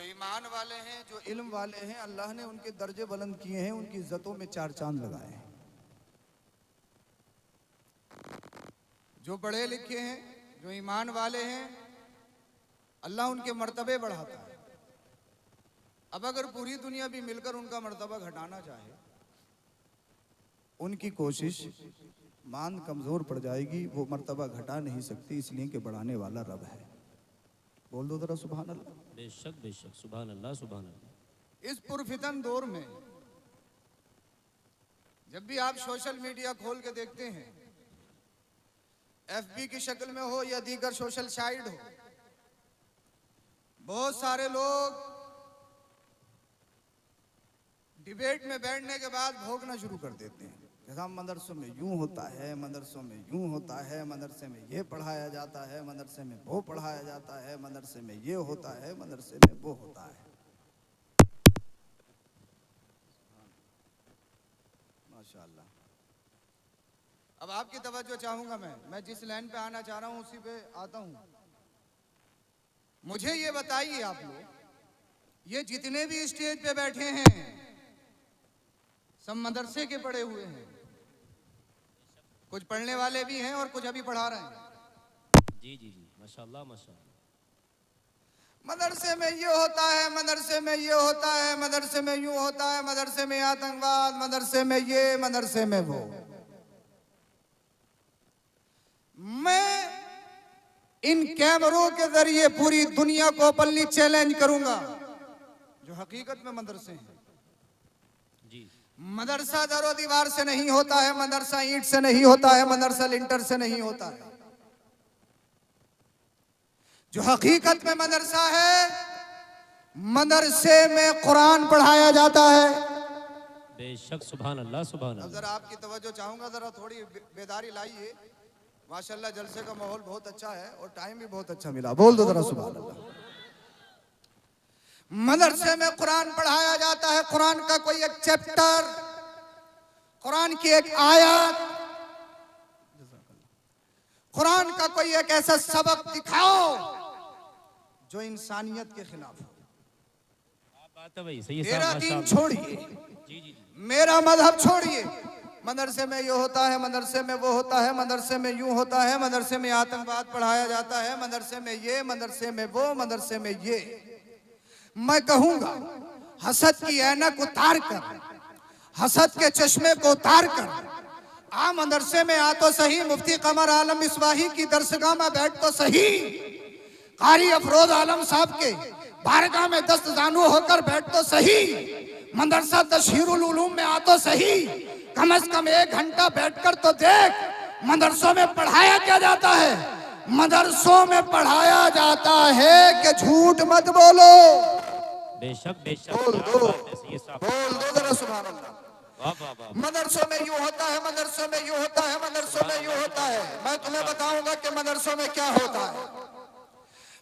जो ईमान वाले हैं, जो इल्म वाले हैं, अल्लाह ने उनके दर्जे बुलंद किए हैं, उनकी इज्जतों में चार चांद लगाए हैं। जो पढ़े लिखे हैं, जो ईमान वाले हैं, अल्लाह उनके मर्तबे बढ़ाता है। अब अगर पूरी दुनिया भी मिलकर उनका मर्तबा घटाना चाहे, उनकी कोशिश मान कमजोर पड़ जाएगी, वो मर्तबा घटा नहीं सकती, इसलिए कि बढ़ाने वाला रब है। बोल दो जरा सुभान अल्लाह। बेशक बेशक, सुभान अल्लाह सुभान अल्लाह। इस पुरफितन दौर में जब भी आप सोशल मीडिया खोल के देखते हैं, एफबी की शक्ल में हो या दीगर सोशल साइट हो, बहुत सारे लोग डिबेट में बैठने के बाद भोगना शुरू कर देते हैं कि हम मदरसों में यूं होता है, मदरसों में यूं होता है, मदरसे में ये पढ़ाया जाता है, मदरसे में वो पढ़ाया जाता है, मदरसे में ये होता है, मदरसे में वो होता है। माशाअल्लाह। अब आपकी तवज्जो चाहूंगा, मैं जिस लाइन पे आना चाह रहा हूं उसी पे आता हूं। मुझे ये बताइए आप लोग, ये जितने भी स्टेज पे बैठे हैं सब मदरसे के पढ़े हुए हैं, कुछ पढ़ने वाले भी हैं और कुछ अभी पढ़ा रहे हैं। जी जी जी, माशाअल्लाह माशाअल्लाह। मदरसे में ये होता है, मदरसे में ये होता है, मदरसे में यूं होता है, मदरसे में आतंकवाद, मदरसे में ये, मदरसे में वो। मैं इन कैमरों के जरिए पूरी दुनिया को ओपनली चैलेंज करूंगा, जो हकीकत में मदरसे हैं। जी, मदरसा दरो दीवार से नहीं होता है, मदरसा ईंट से नहीं होता है, मदरसा लिंटर से नहीं होता है। जो हकीकत में मदरसा है, मदरसे में कुरान पढ़ाया जाता है। बेशक सुभान अल्लाह सुभान अब अल्लाह। जरा आपकी तवज्जो चाहूंगा, जरा थोड़ी बेदारी लाइए। माशाल्लाह जलसे का माहौल बहुत अच्छा है और टाइम भी बहुत अच्छा मिला। बोल दो जरा सुभान अल्लाह। मदरसे में कुरान पढ़ाया जाता है, कुरान का कोई एक चैप्टर, कुरान की एक आयत, कुरान का कोई एक ऐसा सबक दिखाओ जो इंसानियत के खिलाफ हो। बात है भाई, सही है मेरा साहब, दीन माशाअल्लाह। छोड़िए, जी जी जी, मेरा मजहब छोड़िए, मदरसे में ये होता है, मदरसे में वो होता है, मदरसे में यूं होता है, मदरसे में आतंकवाद पढ़ाया जाता है, मदरसे में ये, मदरसे में वो, मदरसे में ये। मैं कहूंगा हसद की ऐनक उतार कर, हसद के चश्मे को उतार कर आ मदरसे में आ तो सही, मुफ्ती कमर आलम मिसबाही की दरसगाह में बैठ तो सही, कारी अफरोज आलम साहब के बारगाह में दस्त जानू होकर बैठ तो सही, मदरसा तशहीरुल उलूम में आ तो सही, कम से कम 1 घंटा बैठकर तो देख मदरसों में पढ़ाया क्या जाता है। मदरसों में पढ़ाया जाता है कि झूठ मत बोलो। बेशक बेशक, बोल क्या दो, बात है, सही है साहब। बोल दो जरा सुभान अल्लाह। वाह वाह वाह। मदरसों में यूं होता है, मदरसों में यूं होता है, मदरसों में यूं होता है। मैं तुम्हें बताऊंगा कि मदरसों में क्या होता है,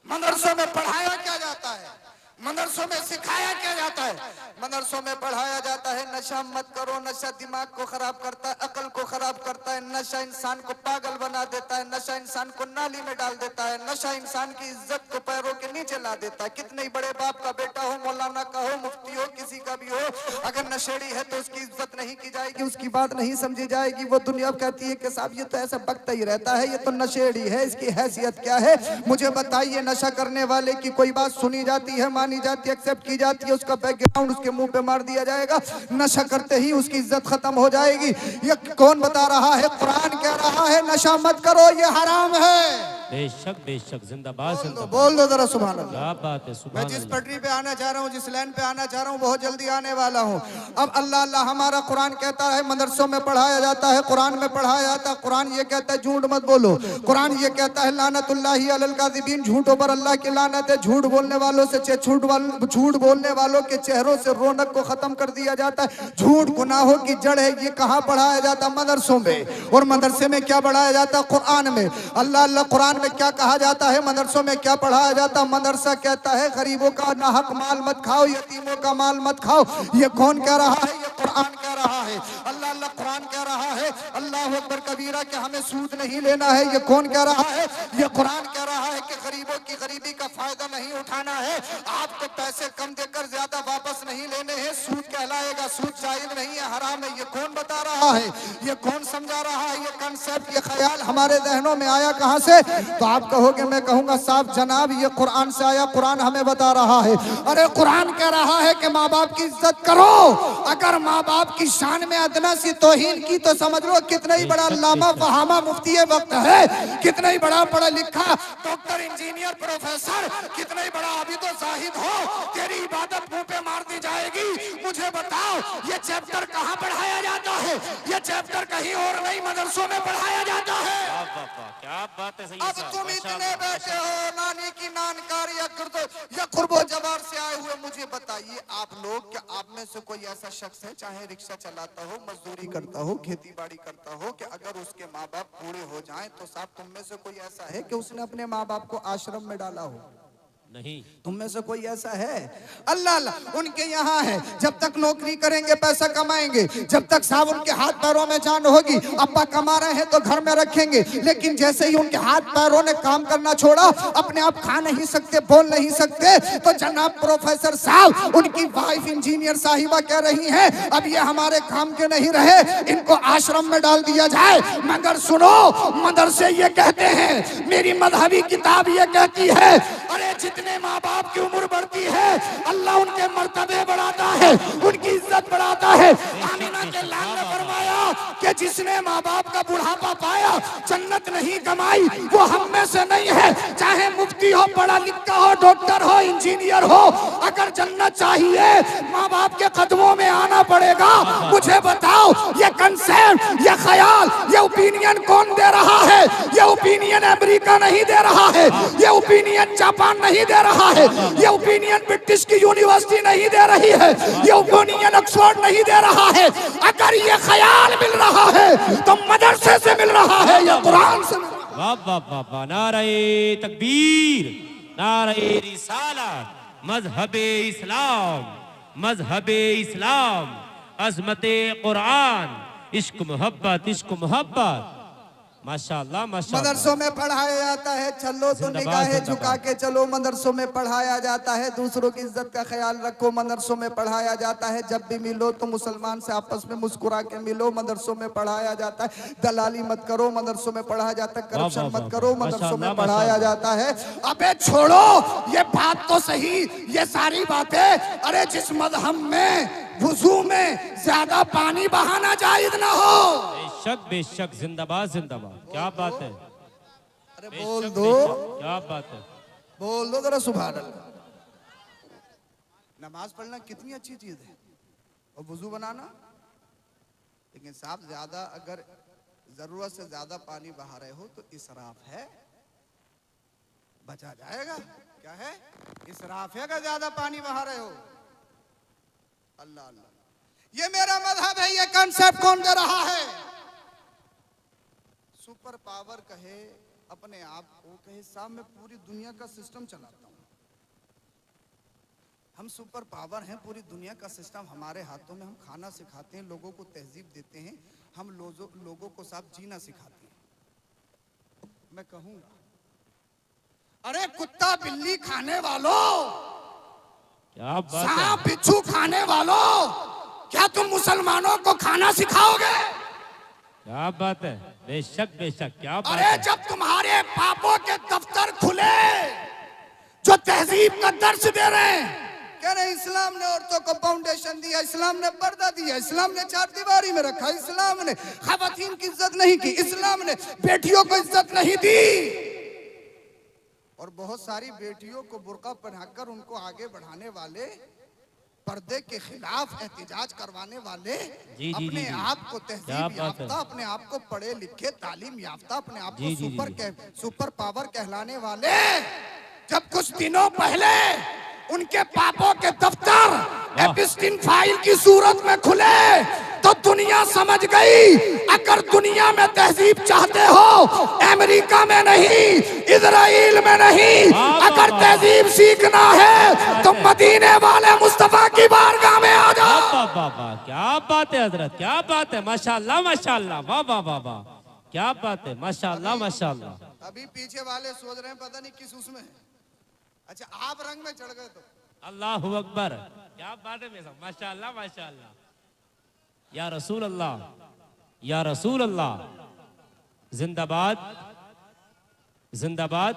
मदरसों में पढ़ाया क्या जाता है, मदरसों में सिखाया क्या जाता है। मदरसों में पढ़ाया जाता है नशा मत करो, नशा दिमाग को खराब करता है, अकल को खराब करता है, नशा इंसान को पागल बना देता है, नशा इंसान को नाली में डाल देता है, नशा इंसान की इज्जत को पैरों के नीचे ला देता है। कितने ही बड़े बाप का बेटा हो, मौलाना का हो, मुफ्ती हो, किसी का भी हो, अगर नशेड़ी है तो उसकी इज्जत नहीं की जाएगी, उसकी बात नहीं समझी जाएगी। वो दुनिया कहती है कि साहब ये तो ऐसा बकता ही रहता है, ये तो नशेड़ी है, इसकी हैसियत क्या है। मुझे बताइए, नशा करने वाले की कोई बात सुनी जाती है, मानी जाती है, एक्सेप्ट की जाती है, उसका बैकग्राउंड उसके मुंह पे मार दिया जाएगा, नशा करते ही उसकी इज्जत खत्म हो जाएगी। ये कौन बता रहा है? कुरान कह रहा है नशा मत करो, ये हराम है। बेशक बेशक, जिंदाबाद जिंदाबाद। बोल दो जरा सुभान अल्लाह। क्या बात है, मैं सुभान जिस अल्लाह। पटरी पे आना चाह रहा हूँ, जिस लाइन पे आना चाह रहा हूँ, बहुत जल्दी आने वाला हूँ। अब अल्लाह अल्लाह, हमारा कुरान कहता है मदरसों में पढ़ाया जाता है, कुरान में पढ़ाया जाता है। कुरान ये कहता है झूठ मत बोलो, कुरान ये कहता है लानतुल्लाहि अलल काज़िबीन, झूठों पर अल्लाह की लानत है। झूठ बोलने वालों से झूठ बोलने वालों के चेहरों से रौनक को खत्म कर दिया जाता है। झूठ गुनाहों की जड़ है। ये कहाँ पढ़ाया जाता है? मदरसों में। और मदरसे में क्या पढ़ाया जाता है? कुरान में। अल्लाह अल्लाह, कुरान में क्या कहा जाता है? मदरसों में क्या पढ़ाया जाता है? मदरसा कहता है गरीबों का नाहक माल मत खाओ, यतीमों का माल मत खाओ। ये कौन कह रहा है? ये कुरान कह रहा है। अल्लाह अल्लाह, कुरान कह रहा है अल्लाह अकबर कबीरा कि हमें सूद नहीं लेना है। ये कौन कह रहा है? ये कुरान कह रहा है कि गरीबों की गरीबी का फायदा नहीं उठाना है, आपको पैसे कम देकर ज्यादा वापस नहीं लेने हैं। सूद कहलाएगा, सूद जायज नहीं है, हराम है। ये कौन बता रहा है, ये कौन समझा रहा है? ये कंसेप्ट, ये ख्याल हमारे जहनों में आया कहां से? तो आप कहोगे, मैं कहूंगा साहब जनाब ये कुरान से आया, कुरान हमें बता रहा है। अरे कुरान कह रहा है कि माँ बाप की इज्जत करो। अगर माँ बाप की शान में अदना सी तौहीन की तो समझ लो कितना ही बड़ा अल्लामा फहामा मुफ्ती वक्त है, कितना ही बड़ा पढ़ा लिखा डॉक्टर इंजीनियर प्रोफेसर, कितना ही बड़ा अभी तो जाहिद हो, तेरी इबादत मुंह पे मार दी जाएगी। मुझे बताओ ये चैप्टर कहाँ पढ़ाया जाता है? ये चैप्टर कहीं और नहीं, मदरसों में पढ़ाया जाता है। क्या बात है, सही अब तुम इतने बैठे हो नानी की नानकार या कुर्बो जवार से आए हुए, मुझे बताइए आप लोग, क्या आप में से कोई ऐसा शख्स है, चाहे रिक्शा चलाता हो, मजदूरी करता हो, खेती बाड़ी करता हो, कि अगर उसके माँ बाप बूढ़े हो जाएं तो साहब तुम में से कोई ऐसा है कि उसने अपने माँ बाप को आश्रम में डाला हो? नहीं। तुम में से कोई ऐसा है? अल्लाह अल्लाह उनके यहाँ है, जब तक नौकरी करेंगे पैसा कमाएंगे, जब तक साहब उनके हाथ पैरों में जान होगी, अब्बा कमा रहे हैं तो घर में रखेंगे। लेकिन जैसे ही उनके हाथ पैरों ने काम करना छोड़ा, अपने आप खा नहीं सकते, बोल नहीं सकते, तो जनाब प्रोफेसर साहब, उनकी वाइफ इंजीनियर साहिबा कह रही हैं अब ये हमारे काम के नहीं रहे, इनको आश्रम में डाल दिया जाए। मगर सुनो, मदरसे ये कहते हैं, मेरी मजहबी किताब ये कहती है, अरे जितने माँ बाप की उम्र बढ़ती है अल्लाह उनके मर्तबे बढ़ाता है, उनकी इज्जत बढ़ाता है। आमिना के लाल ने फरमाया कि जिसने माँ बाप का बुढ़ापा पाया, जन्नत नहीं कमाई, वो हम में से नहीं है। चाहे मुफ्ती हो, पढ़ा लिखा हो, डॉक्टर हो, इंजीनियर हो, अगर जन्नत चाहिए माँ बाप के कदमों में आना पड़ेगा। मुझे बताओ ये कंसेप्ट, ये ख्याल, ये ओपिनियन कौन दे रहा है? ये ओपिनियन अमेरिका नहीं दे रहा है, ये ओपिनियन जापान नहीं दे रहा है, ये ओपिनियन ब्रिटिश की यूनिवर्सिटी नहीं दे रही है, ये ओपिनियन ऑक्सफोर्ड नहीं दे रहा है। अगर ये ख्याल मिल रहा है तो मदरसे से मिल रहा है या कुरान से? वाह वाह वाह वाह, नारे तकबीर, नारे रिसालत, मजहबे इस्लाम, मजहबे इस्लाम, अजमते कुरान, इश्क मोहब्बत, इश्क मोहब्बत। माशाअल्लाह माशाअल्लाह। मदरसों में पढ़ाया जाता है, चलो तो निगाहें झुका के चलो, मदरसों में पढ़ाया जाता है, दूसरों की इज्जत का ख्याल रखो, मदरसों में पढ़ाया जाता है, जब भी मिलो तो मुसलमान से आपस में मुस्कुरा के मिलो, मदरसों में पढ़ाया जाता है, दलाली मत करो, मदरसों में पढ़ाया जाता है, करप्शन मत करो, मदरसों में पढ़ाया जाता है। अबे छोड़ो ये बात तो सही, ये सारी बातें, अरे जिस मजहब में वुजू में ज्यादा पानी बहाना जायज ना हो। बेशक बेशक, जिंदाबाद जिंदाबाद, क्या बात है। अरे बोल दो, क्या बात है, बोल दो जरा सुभान अल्लाह। नमाज पढ़ना कितनी अच्छी चीज है, और वुजू बनाना, लेकिन साहब ज्यादा अगर जरूरत से ज्यादा पानी बहा रहे हो तो इसराफ है, बचा जाएगा। क्या है? इसराफ है अगर ज्यादा पानी बहा रहे हो। अल्लाह अल्लाह, ये मेरा मजहब है, ये कंसेप्ट कौन दे रहा है? सुपर पावर कहे, अपने आप को कहे साहब मैं पूरी दुनिया का सिस्टम चलाता हूं, हम सुपर पावर हैं, पूरी दुनिया का सिस्टम हमारे हाथों में, हम खाना सिखाते हैं, लोगों को तहजीब देते हैं, हम लोगों को साहब जीना सिखाते हैं। मैं कहूंगा अरे कुत्ता बिल्ली खाने वालों, क्या बात है, सांप बिच्छू खाने वालों, क्या तुम मुसलमानों को खाना सिखाओगे? क्या बात है, बेशक बेशक, क्या बात अरे है। जब तुम्हारे पापों के दफ्तर खुले, जो तहजीब का दर्श दे रहे हैं, कह रहे इस्लाम ने औरतों को फाउंडेशन दिया, इस्लाम ने पर्दा दिया, इस्लाम ने चार दीवारी में रखा, इस्लाम ने खवातीन की इज्जत नहीं की, इस्लाम ने बेटियों को इज्जत नहीं दी, और बहुत सारी बेटियों को बुर्का पहनाकर उनको आगे बढ़ाने वाले, पर्दे के खिलाफ एहतिजाज करवाने वाले, जी, अपने जी। आप को क्या तहजीब बात याफ्ता, है। अपने आप को पढ़े लिखे तालीम याफ्ता, अपने आप को जी, जी, सुपर पावर कहलाने वाले, जब कुछ दिनों पहले उनके पापों के दफ्तर एपिस्टिन फाइल की सूरत में खुले, तो दुनिया समझ गई अगर दुनिया में तहजीब चाहते हो, अमेरिका में नहीं, इजराइल में नहीं, अगर तहजीब सीखना है तो मदीने वाले मुस्तफा की बारगाह में आ जाओ। वाह वाह वाह, क्या बात है हजरत, क्या बात है, माशाअल्लाह माशाअल्लाह, वाह वाह वाह वाह, क्या बात है, माशाअल्लाह माशाअल्लाह। अभी पीछे वाले सोच रहे हैं पता नहीं किस उसमें, अच्छा आप रंग में चढ़ गए तो अल्लाहु अकबर, क्या बात है मेरे साहब, माशाअल्लाह माशाअल्लाह। या रसूल अल्लाह, या रसूल अल्लाह, जिंदाबाद जिंदाबाद।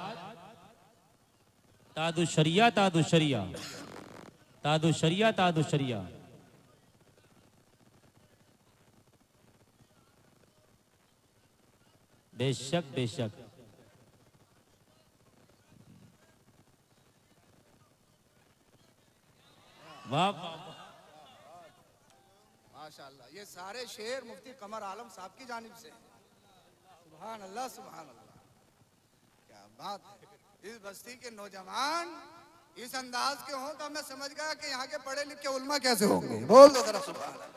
तादु शरिया तादु शरिया तादु शरिया तादु शरिया। बेशक बेशक। वाह वाह वाह। माशाअल्लाह, ये सारे शेर मुफ्ती कमर आलम साहब की जानिब से हैं। सुभान अल्लाह सुभान अल्लाह, क्या बात है। इस बस्ती के नौजवान इस अंदाज के हों तो मैं समझ गया कि यहाँ के पढ़े लिखे उल्मा कैसे होंगे। बोल दो जरा सुभान अल्लाह।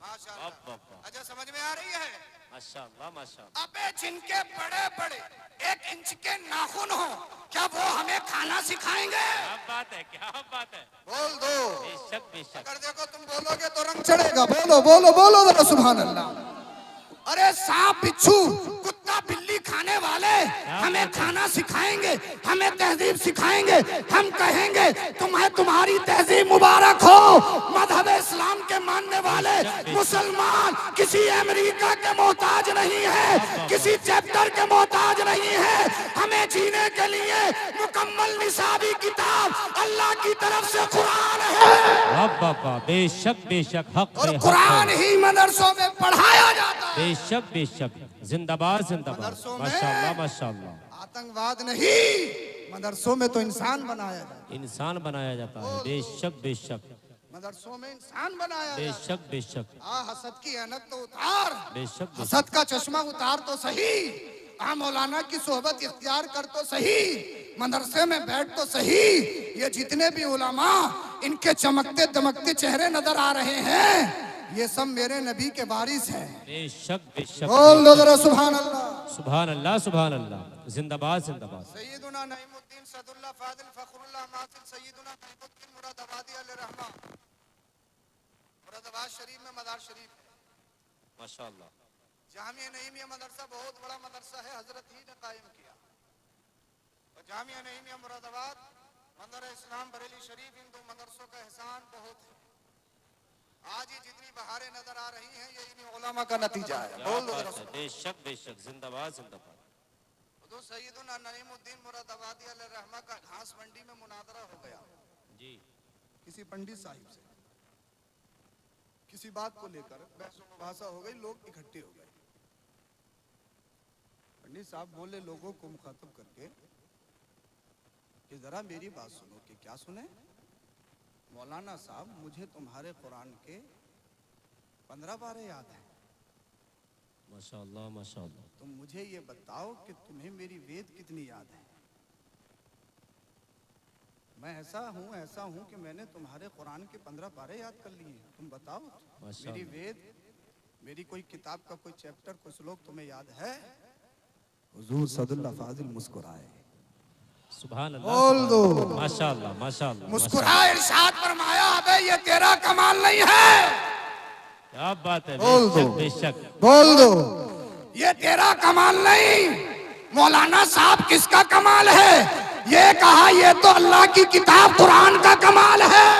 माशाअल्लाह, अच्छा समझ में आ रही है। माशाअल्लाह माशाअल्लाह। अबे जिनके बड़े बड़े 1 इंच के नाखून हो, क्या वो हमें खाना सिखाएंगे? क्या बात है, क्या बात है। बोल दो। बेशक बेशक। अगर देखो तुम बोलोगे तो रंग चढ़ेगा। बोलो बोलो बोलो जरा सुभान अल्लाह। अरे सांप बिच्छू कुत्ता बिल्ली खाने वाले हमें खाना सिखाएंगे, हमें तहजीब सिखाएंगे। हम कहेंगे तुम्हें तुम्हारी तहजीब मुबारक हो। मजहब इस्लाम के मानने वाले मुसलमान किसी अमेरिका के मोहताज नहीं है, किसी चैप्टर के मोहताज नहीं है। हमें जीने के लिए मुकम्मल निसाबी किताब अल्लाह की तरफ से कुरान है। बाबा बेशक बेशक, हक और है, हक कुरान है। ही मदरसों में पढ़ाया जाता है। बेशक बेशक, जिंदाबाद जिंदाबाद। मदरसों में माशाअल्लाह माशाअल्लाह। आतंकवाद नहीं, मदरसों में तो इंसान बनाया जाता है। इंसान बनाया जाता है। बेशक बेशक मदरसों में इंसान बनाया जाता है। बेशक बेशक हसद की ऐनक तो उतार, बेशक बेशक। हसद का चश्मा उतार तो सही। मौलाना की सोहबत इख्तियार कर तो सही, मदरसे में बैठ तो सही। ये जितने भी उलमा इनके चमकते दमकते चेहरे नजर आ रहे हैं, ये सब मेरे नबी के वारिस हैं। बेशक बेशक। बोल दो जरा सुभान अल्लाह। सुभान अल्लाह सुभान अल्लाह। जिंदाबाद जिंदाबाद। सैयदुना नईमुद्दीन सदुल्लाह फादिल फखरुल्लाह मासिल सैयदुना नईमुद्दीन मुरादाबादी अलैहि रहमा। मुरादाबाद शरीफ में मजार शरीफ है। माशाअल्लाह। जामिया नईमिया मदरसा बहुत बड़ा मदरसा है, हजरत ही ने कायम किया। और जामिया नईमिया मुरादाबाद मंदिर इस्लाम बरेली शरीफ, इन 2 मदरसों का एहसान बहुत है। आज ये जितनी बहारें नजर आ रही हैं, ये इन्हीं उलमा का नतीजा है। क्या बोल दो बात जरा है। बेशक बेशक, जिंदाबाद जिंदाबाद। तो सैयदुना नईमुद्दीन मुरादाबादी अलैहि रहमा का घास मंडी में मुनादरा हो गया जी। किसी पंडित साहिब से, किसी बात को लेकर बहस मुबासा हो गई, लोग इकट्ठे हो गए। पंडित साहब बोले लोगों को मुखातब करके कि जरा मेरी बात सुनो। कि क्या सुने? मौलाना साहब, मुझे तुम्हारे कुरान के 15 पारे याद है। माशाअल्लाह माशाअल्लाह। तुम मुझे ये बताओ कि तुम्हें मेरी वेद कितनी याद है? मैं ऐसा हूँ कि मैंने तुम्हारे कुरान के 15 पारे याद कर लिए। तुम बताओ मेरी वेद, मेरी कोई किताब का कोई चैप्टर, कोई श्लोक तुम्हें याद है? हुजूर सदुल्लाह फाजिल मुस्कुराए। सुभान अल्लाह। बोल दो। माशाअल्लाह माशाअल्लाह। मुस्कुराए, इरशाद फरमाया, अबे ये तेरा कमाल नहीं है। क्या बात है। बोल दो। बेशक बेशक। बोल दो, ये तेरा कमाल नहीं। मौलाना साहब किसका कमाल है? ये कहा ये तो अल्लाह की किताब कुरान का कमाल है।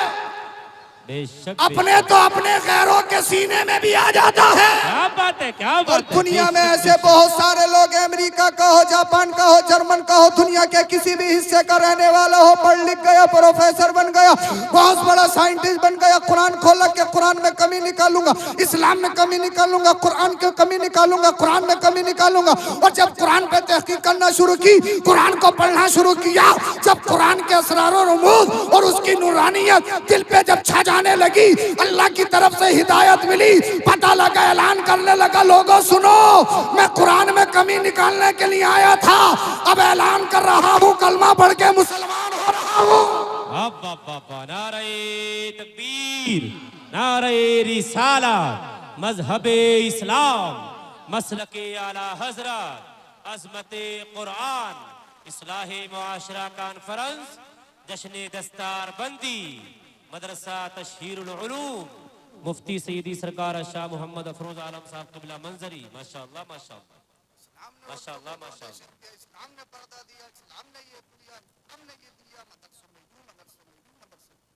बेशक। अपने तो अपने गैरों के सीने में भी आ जाता है। क्या बात है, क्या और बात है। दुनिया में ऐसे बहुत सारे लोग, अमेरिका का हो, जापान का हो, जर्मन का हो, दुनिया के किसी भी हिस्से का रहने वाला हो, पढ़ लिख गया, प्रोफेसर बन गया, बहुत बड़ा साइंटिस्ट बन गया, कुरान खोल के कुरान में कमी निकालूंगा, इस्लाम में कमी निकालूंगा, कुरान की कमी निकालूंगा, कुरान में कमी निकालूंगा। और जब कुरान पे तहकीक करना शुरू की, कुरान को पढ़ना शुरू किया, जब कुरान के असरार और रुमूज और उसकी नूरानियत दिल पे जब छा जाने लगी, अल्लाह की तरफ से हिदायत मिली, पता लगा, ऐलान करने लगा, लोगों सुनो, मैं कुरान में कमी निकालने के लिए आया था, अब ऐलान कर रहा हूँ, कलमा पढ़ के मुसलमान हो रहा हूँ। नारे तकबीर, नारे रिसालत, मजहबे इस्लाम, मसलके आला हजरत, अजमते कुरान, इस्लाहे मुआशरा कॉन्फ्रेंस, जश्न दस्तार बंदी, मदरसा तशहीरुल उलूम, मुफ्ती सईदी सरकार शाह मोहम्मद अफरोज आलम साहब क़िबला मंजरी। माशाअल्लाह माशाअल्लाह। माशाल्लाह माशाल्लाह। इस्लाम ने पर्दा दिया, इस्लाम ने ये दिया, इस्लाम ने ये दिया, मदरसों में यूं, मदरसों में यूं, मदरसों में।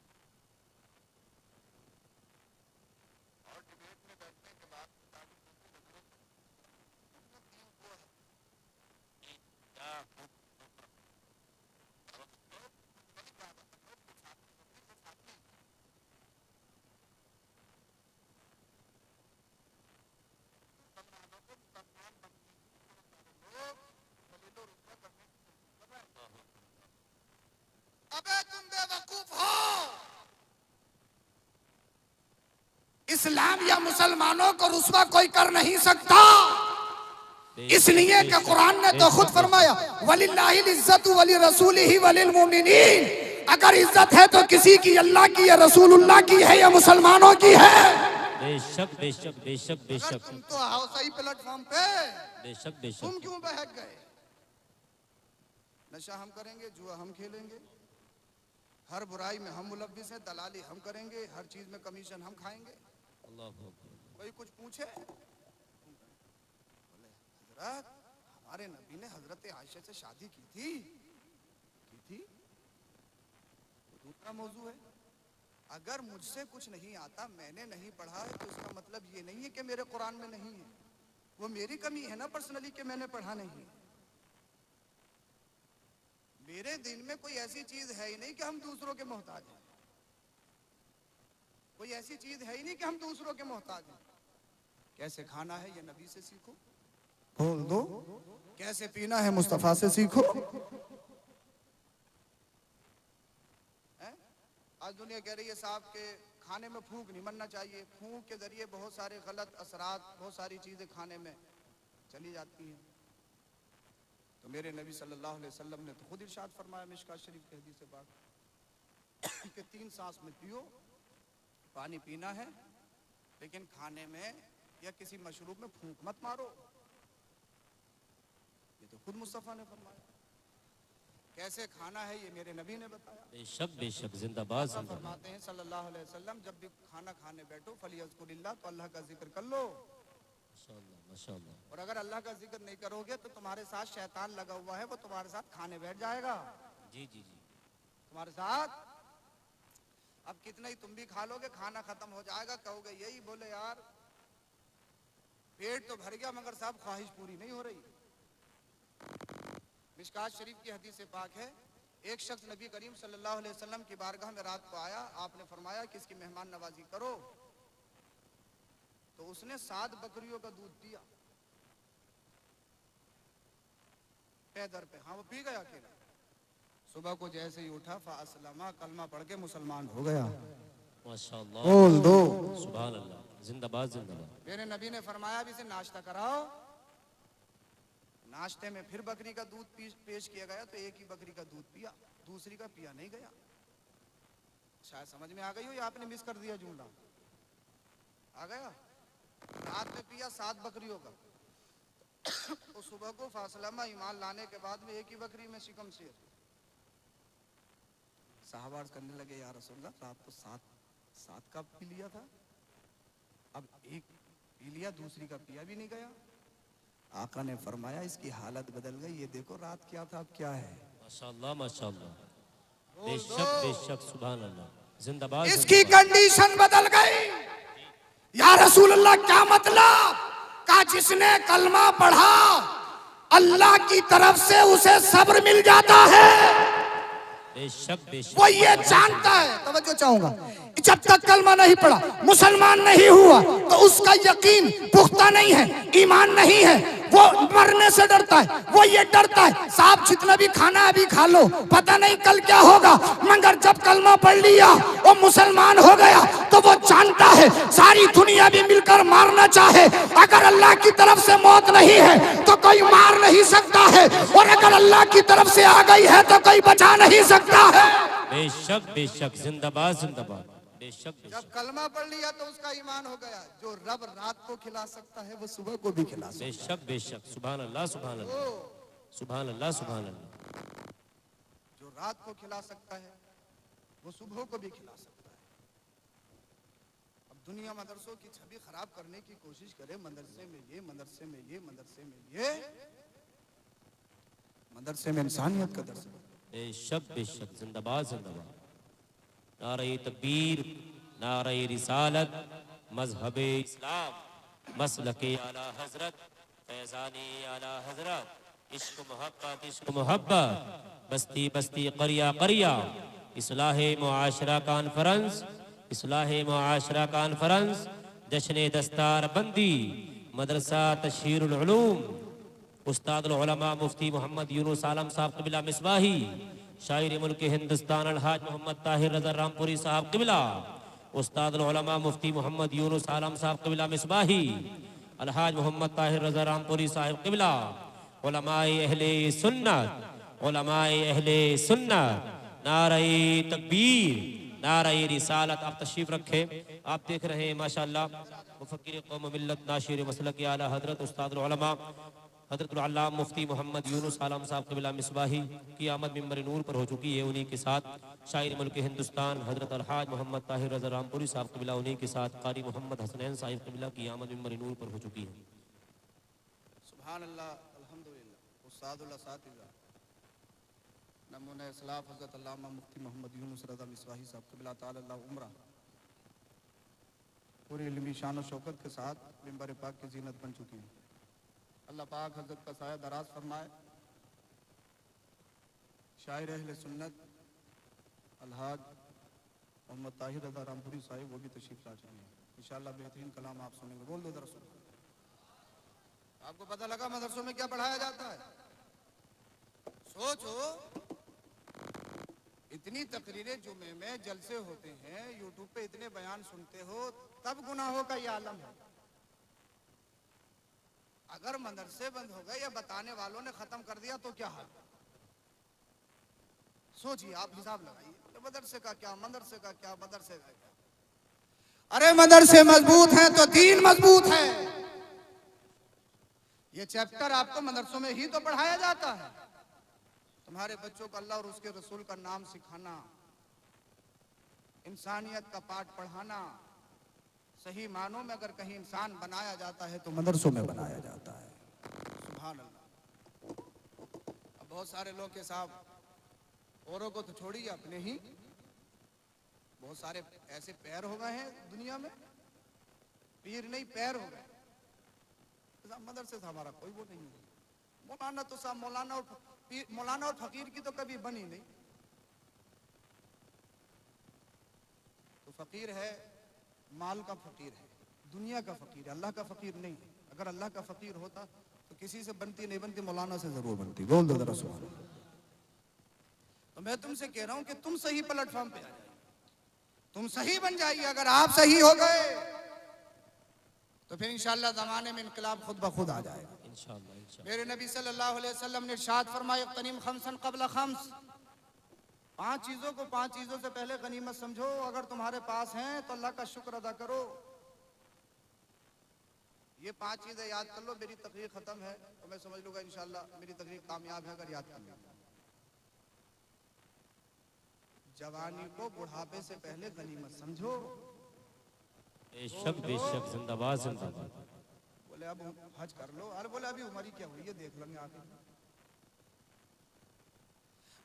और डिबेट में बैठने के बाद दीन को है अबे तुम बेवकूफ हो। इस्लाम या मुसलमानों को रुस्वा कोई कर नहीं सकता, इसलिए कि कुरान ने तो खुद फरमाया वलिल्लाहिल इज्जतु वली रसूलिही वलिल मुमिनीन। अगर इज्जत है तो किसी की, अल्लाह की या रसूलुल्लाह की है या मुसलमानों की है। बेशक बेशक बेशक बेशक। तुम तो आओ सही प्लेटफॉर्म पे, बेशक बेशक। तुम क्यों बहक गए? नशा हम करेंगे, जुआ हम खेलेंगे, हर बुराई में हम मुलव्विस हैं, दलाली हम करेंगे, हर चीज में कमीशन हम खाएंगे। अल्लाह अकबर। कोई कुछ पूछे, बोले हजरत हमारे नबी ने हजरत आयशा से शादी की थी तो दूसरा मौजू है। अगर मुझसे कुछ नहीं आता, मैंने नहीं पढ़ा है, तो इसका मतलब ये नहीं है कि मेरे कुरान में नहीं है। वो मेरी कमी है ना पर्सनली कि मैंने पढ़ा नहीं है। मेरे दिन में कोई ऐसी चीज है ही नहीं कि हम दूसरों के मोहताज हैं। कोई ऐसी चीज है ही नहीं कि हम दूसरों के मोहताज हैं। कैसे खाना है ये नबी से सीखो, बोल दो। कैसे पीना है मुस्तफा से सीखो। आज दुनिया कह रही है साहब के खाने में फूंक नहीं मरना चाहिए। फूंक के जरिए बहुत सारे गलत असरात, बहुत सारी चीजें खाने में चली जाती हैं। तो मेरे नबी सल्लल्लाहु अलैहि वसल्लम ने तो खुद इरशाद फरमाया मिशकात शरीफ के हदीस से बात कि 3 सांस में पियो, पानी पीना है, लेकिन खाने में या किसी मशरूब में फूंक मत मारो। ये तो खुद मुस्तफा ने फरमाया। कैसे खाना है ये मेरे नबी ने बताया। बेशक बेशक। जिंदाबाद जिंदाबाद। फरमाते हैं सल्लल्लाहु अलैहि वसल्लम, जब भी खाना खाने बैठो फलियज़कुरिल्लाह, तो अल्लाह का जिक्र कर लो। माशाल्लाह माशाल्लाह। और अगर अल्लाह का जिक्र नहीं करोगे तो तुम्हारे साथ शैतान लगा हुआ है, वो तुम्हारे साथ खाने बैठ जाएगा। जी जी जी। तुम्हारे साथ अब कितना ही तुम भी खा लोगे, खाना खत्म हो जाएगा, कहोगे यही बोले यार पेट तो भर गया मगर साहब ख्वाहिश पूरी नहीं हो रही। मिशकात शरीफ की हदीस पाक है, एक शख्स नबी करीम सल्लल्लाहु अलैहि वसल्लम की बारगाह में रात को आया। आपने फरमाया कि इसकी मेहमान नवाजी करो। तो उसने 7 बकरियों का दूध पिया पैदर पे। हाँ वो पी गया अकेला। सुबह को जैसे ही उठा फासलमा, कलमा पढ़ के मुसलमान हो गया। माशाल्लाह। बोल दो सुभान अल्लाह। जिंदाबाद जिंदाबाद। मेरे नबी ने फरमाया भी इसे नाश्ता कराओ। नाश्ते में फिर बकरी का दूध पेश किया गया, तो एक ही बकरी का दूध पिया, दूसरी का पिया नहीं गया। शायद समझ में आ गई हो या आपने मिस कर दिया जुमला? आ गया? रात में पिया 7 बकरियों का तो सुबह को फासलामा ईमान लाने के बाद में एक ही बकरी में शिकम शेर। साहबा करने लगे या रसूलल्लाह, रात को 7 का पी लिया था, अब एक पी लिया, दूसरी का पिया भी नहीं गया। आका ने फरमाया इसकी हालत बदल गई, ये देखो रात क्या था अब क्या है। माशाल्लाह माशाल्लाह। बेशक बेशक। सुभान अल्लाह। जिंदाबाद। इसकी कंडीशन बदल गई। या रसूल अल्लाह क्या मतलब? का जिसने कलमा पढ़ा अल्लाह की तरफ से उसे सब्र मिल जाता है। बेशक बेशक। वो ये जानता है, तवज्जो चाहूंगा, जब तक कलमा नहीं पढ़ा, मुसलमान नहीं हुआ, तो उसका यकीन पुख्ता नहीं है, ईमान नहीं है। वो मरने से डरता है, वो ये डरता है साहब जितना भी खाना अभी खा लो, पता नहीं कल क्या होगा। मगर जब कलमा पढ़ लिया वो मुसलमान हो गया, तो वो जानता है सारी दुनिया भी मिलकर मारना चाहे, अगर अल्लाह की तरफ से मौत नहीं है तो कोई मार नहीं सकता है, और अगर अल्लाह की तरफ से आ गई है तो कोई बचा नहीं सकता है। बेशक बेशक। जिंदाबाद जिंदाबाद। बेशक जब बेशक। कलमा पढ़ लिया तो उसका ईमान हो गया। जो रब रात को खिला सकता है वो सुबह को भी खिला सकता है। बेशक बेशक। सुभान अल्लाह सुभान अल्लाह सुभान अल्लाह सुभान अल्लाह। जो रात को खिला सकता है वो सुबह को भी खिला सकता है। अब दुनिया मदरसों की छवि खराब करने की कोशिश करे, मदरसे में ये, मदरसे में ये, मदरसे में ये, मदरसे में इंसानियत का दर्स। बेशक जिंदाबाद जिंदाबाद। नारे तकबीर, नारे रिसालत, मजहब इस्लाम, मसलके आला हजरत, फैजानी आला हजरत, इश्क मोहब्बत, बस्ती बस्ती करिया करिया, इस्लाहे मुआशरा कॉन्फ्रेंस, इस्लाहे मुआशरा कॉन्फ्रेंस, जश्न दस्तार बंदी, मदरसा तशहीरुल उलूम, उस्ताद उलमा मुफ्ती मोहम्मद यूनुस आलम साहब क़िबला मिसबाही, शायर मुल्क हिंदुस्तान अलहाज मोहम्मद ताहिर रज़ा रामपुरी साहब क़िबला, उस्ताद उलमा मुफ्ती मोहम्मद यूनुस आलम साहब क़िबला मिसबाही, अलहाज मोहम्मद ताहिर रज़ा रामपुरी साहब क़िबला, उलमाए अहले सुन्नत, उलमाए अहले सुन्नत, नारे तकबीर, नारे रिसालत। आप तशरीफ रखें। आप देख रहे हैं माशाअल्लाह मुफक्किर कौम मिल्लत नाशिर मसलक आला हजरत उस्ताद उलमा हजरत अल्लामा मुफ्ती मोहम्मद यूनुस आलम साहब क़िबला मिसबाही की आमद मिंबर नूर पर हो चुकी है। उन्हीं के साथ शायर मुल्क हिंदुस्तान हजरत अलहाज मोहम्मद ताहिर रज़ा रामपुरी साहब क़िबला, उन्हीं के साथ कारी मोहम्मद हसनैन साहिब क़िबला की आमद मिंबर नूर पर हो चुकी है। सुभान अल्लाह, अल्हम्दुलिल्लाह, उस्तादुल असातिज़ा नमूने इस्लाफ हज़रत अल्लामा मुफ्ती मोहम्मद यूनुस रज़ा मिसबाही साहब क़िबला ताला उम्रा पूरी इल्मी शान और शौकत के साथ मिंबर पाक की जीनत बन चुकी है। अल्लाह पाक हज़रत का साया दराज फरमाए। शायर अहले सुन्नत अलहाज मोहम्मद ताहिर रज़ा रामपुरी साहिब वो भी तशरीफ ला चुके हैं। इंशाअल्लाह बेहतरीन कलाम आप सुनेंगे। बोल दो दरअसल आपको पता लगा मदरसों में क्या पढ़ाया जाता है? सोचो, इतनी तकरीरें जुमे में जलसे होते हैं, यूट्यूब पे इतने बयान सुनते हो, तब गुनाहों का ये आलम है। अगर मदरसे बंद हो गए या बताने वालों ने खत्म कर दिया तो क्या हाल? सोचिए, आप हिसाब लगाइए। मदरसे का क्या, मदरसे का क्या, मदरसे का क्या? अरे मदरसे मजबूत हैं तो दीन मजबूत है। ये चैप्टर आपको मदरसों में ही तो पढ़ाया जाता है। तुम्हारे बच्चों को अल्लाह और उसके रसूल का नाम सिखाना, इंसानियत का पाठ पढ़ाना, सही मानों में अगर कहीं इंसान बनाया जाता है तो मदरसों में बनाया जाता है। सुभान अल्लाह। अब बहुत सारे लोग के साथ औरों को तो छोड़िए, अपने ही बहुत सारे ऐसे पैर हो गए हैं दुनिया में, पीर नहीं पैर हो गए। मदरसे से हमारा कोई वो नहीं है। मौलाना तो साहब मौलाना और फकीर की तो कभी बनी नहीं। तो फकीर है, माल का फकीर है, दुनिया का फकीर है, अल्लाह का फकीर नहीं है। अगर अल्लाह का फकीर होता तो किसी से बनती नहीं बनती, मौलाना से जरूर बनती। बोल दो जरा सुभान अल्लाह। तो मैं तुमसे कह रहा हूं कि तुम सही प्लेटफॉर्म पे आ जाइए, तुम सही बन जाइए। अगर आप सही हो गए तो फिर इंशाअल्लाह जमाने में इनकलाब खुद ब खुद आ जाएगा। इंशाअल्लाह। मेरे नबी सल्लल्लाहु अलैहि वसल्लम ने इरशाद फरमाया, तनीम खमसन क़ब्ल खम्स, 5 चीजों को 5 चीजों से पहले गनीमत समझो। अगर तुम्हारे पास हैं तो अल्लाह का शुक्र अदा करो। ये 5 चीजें याद कर लो। मेरी तकरीर खत्म है तो मैं समझ लूंगा इंशाअल्लाह मेरी तकरीर कामयाब है अगर याद कर लिया। जवानी को बुढ़ापे से पहले गनीमत समझो। बेशक बेशक, जिंदाबाद जिंदाबाद। बोले अब हज कर लो। अरे बोले अभी उम्र ही क्या हुई है, देख लेंगे आगे।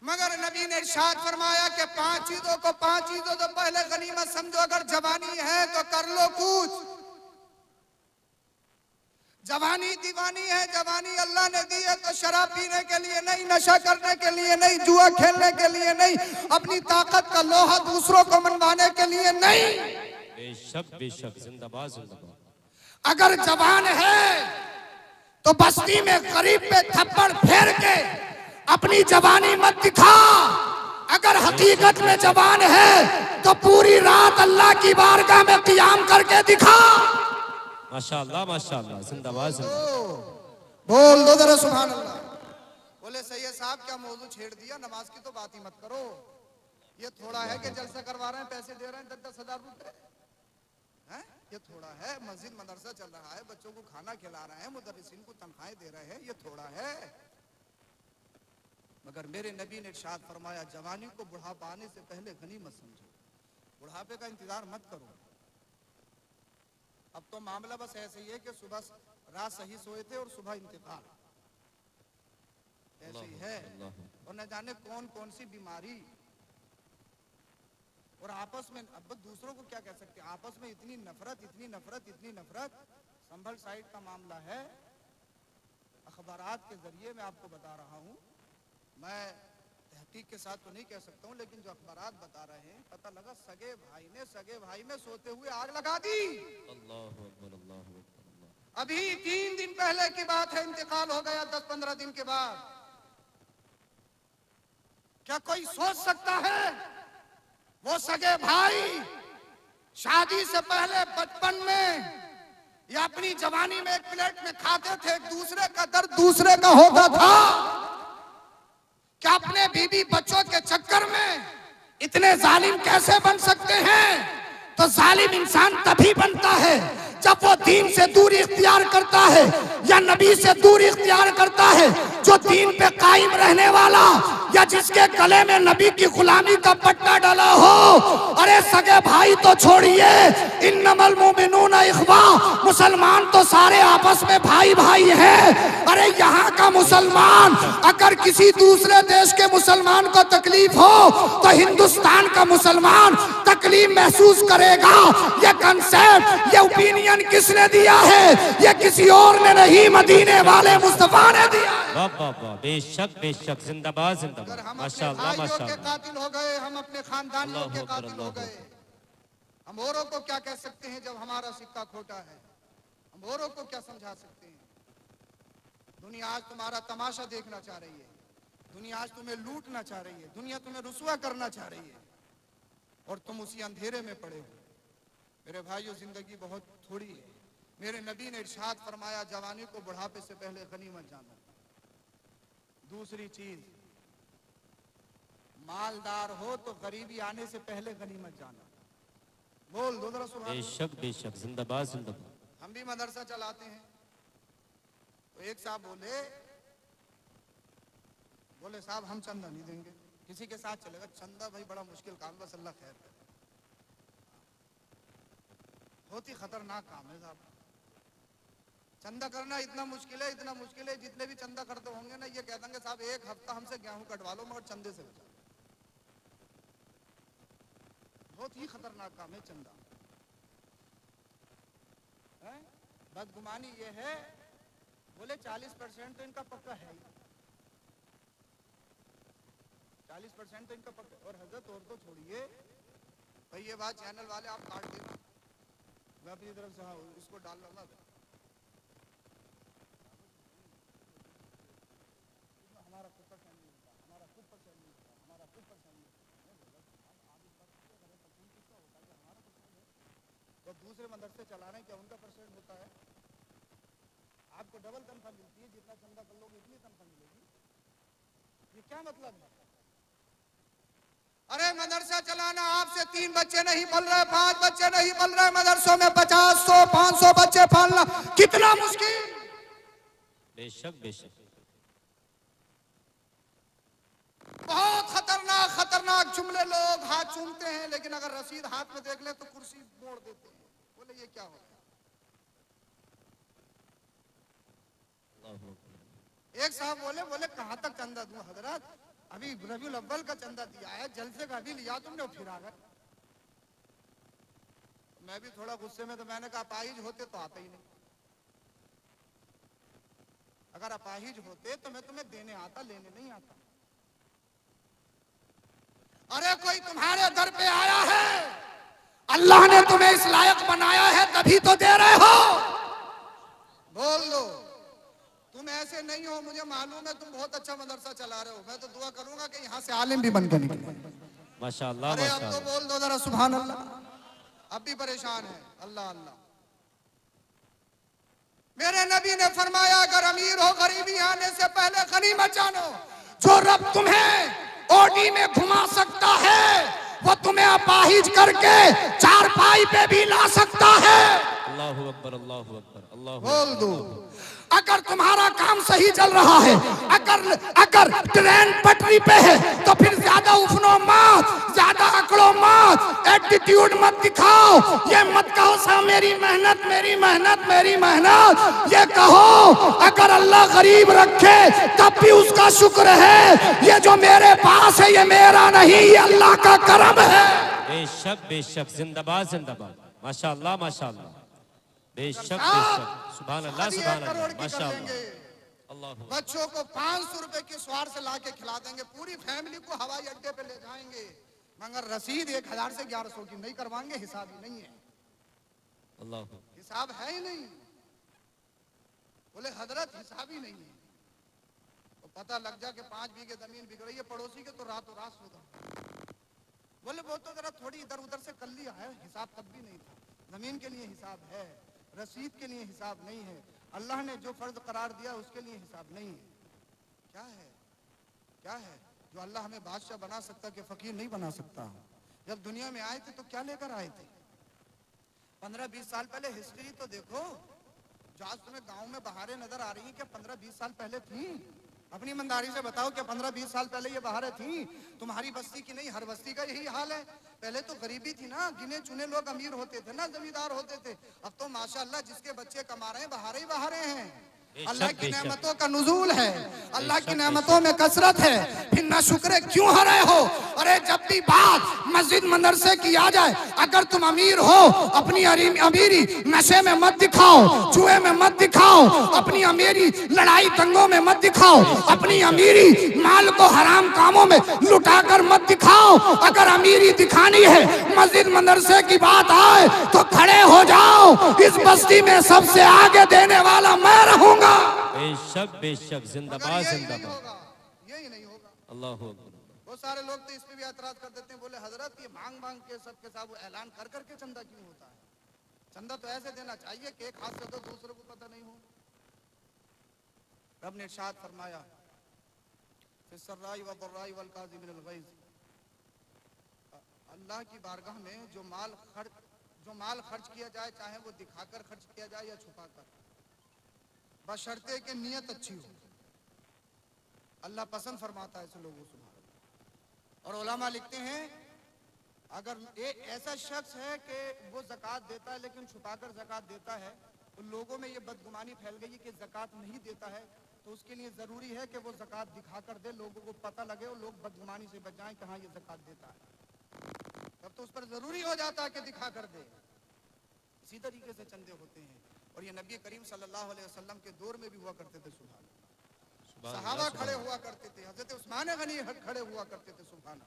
मगर नबी ने इरशाद फरमाया कि 5 चीजों को 5 चीजों से पहले गनीमत समझो। अगर जवानी है तो कर लो कुछ। जवानी दीवानी है, जवानी अल्लाह ने दी है तो शराब पीने के लिए नहीं, नशा करने के लिए नहीं, जुआ खेलने के लिए नहीं, अपनी ताकत का लोहा दूसरों को मनवाने के लिए नहीं। बेशक बेशक, जिंदाबाद जिंदाबाद। अगर जवान है तो बस्ती में गरीब पे थप्पड़ फेर के अपनी जवानी मत दिखा। अगर हकीकत में जवान है तो पूरी रात अल्लाह की बारगाह में क़ियाम करके दिखा। माशाअल्लाह माशाअल्लाह, जिंदाबाद जिंदाबाद। बोल दो जरा सुभान अल्लाह। बोले सैयद साहब क्या मौजू छेड़ दिया, नमाज की तो बात ही मत करो। ये थोड़ा है कि जलसा करवा रहे हैं, पैसे दे रहे हैं 10-10 हजार रुपए हैं? ये थोड़ा है, मस्जिद मदरसा चल रहा है, बच्चों को खाना खिला रहे हैं, मुदर्रिसीन को तनख्वाहें दे रहे हैं, ये थोड़ा है। मगर मेरे नबी ने इरशाद फरमाया, जवानी को बुढ़ापा आने से पहले गनीमत समझो। बुढ़ापे का इंतजार मत करो। अब तो मामला बस ऐसे ही है कि सुबह रात सही सोए थे और सुबह इंतकाल। ऐसे ही है। और न जाने कौन कौन सी बीमारी, और आपस में अब दूसरों को क्या कह सकते हैं, आपस में इतनी नफरत, इतनी नफरत, इतनी नफरत। संभल साइड का मामला है, अखबारात के जरिए मैं आपको बता रहा हूं, मैं तहकीक के साथ तो नहीं कह सकता हूं, लेकिन जो अखबारात बता रहे हैं, पता लगा सगे भाई ने सोते हुए आग लगा दी। अल्लाहु अकबर, अल्लाहु अकबर। अभी 3 दिन पहले की बात है, इंतकाल हो गया 10-15 दिन के बाद। क्या कोई सोच सकता है वो सगे भाई शादी से पहले बचपन में या अपनी जवानी में एक प्लेट में खाते थे, एक दूसरे का दर्द दूसरे का होता था, क्या अपने बीवी बच्चों के चक्कर में इतने जालिम कैसे बन सकते हैं? तो जालिम इंसान तभी बनता है जब वो दीन से दूरी इख्तियार करता है या नबी से दूरी इख्तियार करता है। जो दीन पे कायम रहने वाला या जिसके गले में नबी की गुलामी का पट्टा डाला हो। अरे सगे भाई तो छोड़िए, इन्नमल मुमिनूना इख्वा, मुसलमान तो सारे आपस में भाई भाई हैं। अरे यहाँ का मुसलमान अगर किसी दूसरे देश के मुसलमान को तकलीफ हो तो हिंदुस्तान का मुसलमान तकलीफ महसूस करेगा। ये कंसेप्ट, ये ओपिनियन किसने दिया है? ये किसी और ने नहीं, मदीने वाले मुस्तफा ने दिया। वाह वाह वाह, बेशक बेशक, जिंदाबाद जिंदाबाद, माशाअल्लाह माशाअल्लाह। कातिल हो गए, हम अपने खानदानियों के कातिल हो गए। हम औरों को क्या कह सकते हैं जब हमारा सिक्का खोटा है? हम औरों को क्या समझा सकते हैं? दुनिया आज तुम्हारा तमाशा देखना चाह रही है, दुनिया आज तुम्हें लूटना चाह रही है, दुनिया तुम्हें रुसवा करना चाह रही है और तुम उसी अंधेरे में पड़े हो। मेरे भाइयों, जिंदगी बहुत थोड़ी है। मेरे नबी ने इरशाद फरमाया, जवानी को बुढ़ापे से पहले गनीमत जानो। दूसरी चीज, मालदार हो तो गरीबी आने से पहले गनीमत जानो। बोल दो जरा सुभान अल्लाह। बेशक बेशक, जिंदाबाद जिंदाबाद। हम भी मदरसा चलाते हैं, तो एक साहब बोले साहब हम चंदा नहीं देंगे, किसी के साथ चलेगा चंदा, भाई बड़ा मुश्किल काम, बस अल्लाह खैर करे। बहुत ही खतरनाक काम है साहब, चंदा करना इतना मुश्किल है, जितने भी चंदा करते होंगे ना, ये कह देंगे साहब 1 हफ्ता हमसे गेहूं कटवा लो मगर चंदे से बचा। बहुत ही खतरनाक काम है चंदा। बदगुमानी ये है, बोले 40% तो इनका पक्का है ही, 40% तो इनका पक्का। और हजरत और तो छोड़िए भाई, ये बात चैनल वाले आप काट देना, मैं अपनी तरफ से हाँ इसको डाल लूंगा। हमारा खुद पर चैनल नहीं होता, हमारा खुद पर चैनल नहीं होता, हमारा खुद पर चैनल नहीं होता। तो दूसरे मदरसे चला रहे हैं, क्या उनका परसेंट होता है? आपको डबल तनख्वाह मिलती है, जितना चंदा कर लोगे इतनी तनख्वाह मिलेगी। ये क्या मतलब है? अरे मदरसा चलाना आपसे 3 बच्चे नहीं पल रहे, 5 बच्चे नहीं पल रहे, मदरसों में 50, 100, 500 बच्चे पालना कितना मुश्किल। बेशक बेशक, बहुत खतरनाक खतरनाक जुमले लोग हाथ चूमते हैं, लेकिन अगर रसीद हाथ में देख ले तो कुर्सी मोड़ देते हैं। बोले ये क्या हो गया? एक साहब बोले कहां तक चंदा दूं हजरत, अभी रबीउल अव्वल का चंदा दिया है, जलसे का अभी लिया तुमने, फिर आ गए। मैं भी थोड़ा गुस्से में, तो मैंने कहा अपाहिज होते तो आता ही नहीं, अगर अपाहिज होते तो मैं तुम्हें देने आता, लेने नहीं आता। अरे कोई तुम्हारे दर पे आया है, अल्लाह ने तुम्हें इस लायक बनाया है, तभी तो दे रहे हो। बोल दो, तुम ऐसे नहीं हो, मुझे मालूम है, तुम बहुत अच्छा मदरसा चला रहे हो। मैं तो दुआ करूंगा कि यहाँ से आलिम भी बन के निकले। माशाअल्लाह अरे अब तो माशाअल्लाह। बोल दो जरा सुभान अल्लाह। अब भी परेशान है, अल्लाह अल्लाह। मेरे नबी ने फरमाया, अगर अमीर हो गरीबी आने से पहले गनीमत जानो। जो रब तुम्हें ओडी में घुमा सकता है, वो तुम्हें अपाहिज करके चारपाई पे भी ला सकता है। अल्लाहु अकबर, अल्लाहु अकबर, अल्लाहु बोल दो, अगर तुम्हारा काम सही चल रहा है, अगर ट्रेन पटरी पे है, तो फिर ज्यादा उफनो मत, ज्यादा अकड़ो मत, एटीट्यूड मत दिखाओ, ये मत कहो सा मेरी मेहनत मेरी मेहनत मेरी मेहनत। ये कहो अगर अल्लाह गरीब रखे तब भी उसका शुक्र है, ये जो मेरे पास है ये मेरा नहीं, ये अल्लाह का करम है। बेशक बेशक, जिंदाबाद जिंदाबाद, माशाअल्लाह माशाअल्लाह, बेशक बेशक, सुभान अल्लाह सुभान अल्लाह, माशाअल्लाह। अल्लाह बच्चों को 500 रुपए की स्वार से लाके खिला देंगे, पूरी फैमिली को हवाई अड्डे पे ले जाएंगे, मगर रसीद 1000 से 1100 की नहीं करवाएंगे, हिसाब ही नहीं है। अल्लाह हिसाब है ही नहीं। बोले हजरत हिसाब ही नहीं है। तो पता लग जा कि 5 बीघे जमीन बिक रही है पड़ोसी के, तो रातों रात सोगा। बोले वो तो जरा थोड़ी इधर उधर से कर लिया है, हिसाब तब भी नहीं था। जमीन के लिए हिसाब है, रसीद के लिए हिसाब नहीं है। अल्लाह ने जो फर्ज करार दिया उसके लिए हिसाब नहीं है। क्या है क्या है जो अल्लाह हमें बादशाह बना सकता कि फकीर नहीं बना सकता। जब दुनिया में आए थे तो क्या लेकर आए थे? 15-20 साल पहले हिस्ट्री तो देखो। जो आज तुम्हें गांव में बहारें नजर आ रही हैं, क्या 15-20 साल पहले थी? अपनी ईमानदारी से बताओ, क्या 15-20 साल पहले ये बहारें थी? तुम्हारी बस्ती की नहीं, हर बस्ती का यही हाल है। पहले तो गरीबी थी ना, गिने चुने लोग अमीर होते थे ना, जमींदार होते थे। अब तो माशाअल्लाह जिसके बच्चे कमा रहे हैं बहारे ही बहारे हैं। अल्लाह की नेमतों का नुज़ूल है, अल्लाह की नेमतों में कसरत है, फिर ना शुक्र क्यों हो रहे हो? अरे जब भी बात मस्जिद मदरसे की आ जाए, अगर तुम अमीर हो अपनी अमीरी नशे में मत दिखाओ, जुए में मत दिखाओ, अपनी अमीरी लड़ाई दंगों में मत दिखाओ, अपनी अमीरी माल को हराम कामों में लुटाकर मत दिखाओ। अगर अमीरी दिखानी है, मस्जिद मदरसे की बात आए तो खड़े हो जाओ। इस बस्ती में सबसे आगे देने वाला मैं रहूंगा। बेशक बेशक, जिंदाबाद जिंदाबाद, यही नहीं होगा। अल्लाह बहुत सारे लोग तो इस पे भी एतराज कर देते हैं। बोले हजरत ये मांग मांग के सबके साथ वो ऐलान कर करके चंदा क्यों होता है? चंदा तो ऐसे देना चाहिए कि एक हाथ से दो, दूसरों को पता नहीं हो। रब ने इरशाद फरमाया, अल्लाह की बारगाह में जो माल खर्च किया जाए, चाहे वो दिखाकर खर्च किया जाए या छुपाकर, बशर्ते कि नियत अच्छी हो, अल्लाह पसंद फरमाता है ऐसे लोगों से। और उलमा लिखते हैं अगर एक ऐसा शख्स है कि वो ज़कात देता है लेकिन छुपाकर ज़कात देता है, तो लोगों में ये बदगुमानी फैल गई कि ज़कात नहीं देता है, तो उसके लिए ज़रूरी है कि वो ज़कात दिखाकर दे, लोगों को पता लगे और लोग बदगुमानी से बच जाएं कि हाँ ये ज़कात देता है। तब तो उस पर ज़रूरी हो जाता है कि दिखा कर दे। इसी तरीके से चंदे होते हैं, और ये नबी करीम सल्लल्लाहु अलैहि वसल्लम के दौर में भी हुआ करते थे। सुभान सहाबा खड़े हुआ करते थे, हजरत उस्मान गनी खड़े हुआ करते थे। सुभान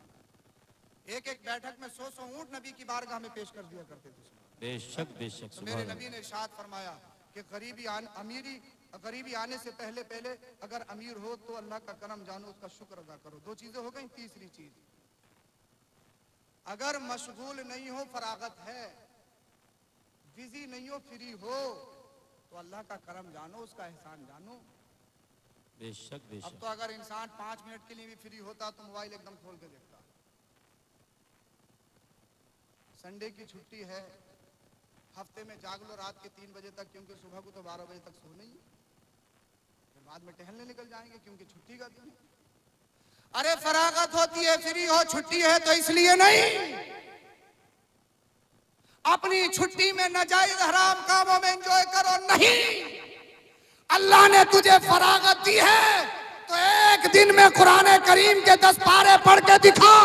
एक एक बैठक में 100-100 ऊंट नबी की बारगाह में पेश कर दिया करते थे। बेशक बेशक, तो मेरे नबी ने इरशाद फरमाया कि गरीबी आने से पहले पहले अगर अमीर हो तो अल्लाह का करम जानो, उसका शुक्र अदा करो। 2 चीजें हो गई। तीसरी चीज, अगर मशगूल नहीं हो, फरागत है, बिजी नहीं हो, फ्री हो, तो अल्लाह का करम जानो, उसका एहसान जानो। बेशक अब बेशक, तो अगर इंसान 5 मिनट के लिए भी फ्री होता तो मोबाइल एकदम खोल के देखता। संडे की छुट्टी है, हफ्ते में जाग लो रात के 3 बजे तक, क्योंकि सुबह को तो 12 बजे तक सोना ही है, फिर बाद में टहलने निकल जाएंगे क्योंकि छुट्टी का दिन है। अरे फरागत होती है, फ्री हो, छुट्टी है तो इसलिए नहीं, अपनी छुट्टी में नाजायज हराम कामों में एंजॉय करो नहीं। अल्लाह ने तुझे फरागत दी है तो एक दिन में कुरान करीम के 10 पारे पढ़ के दिखा।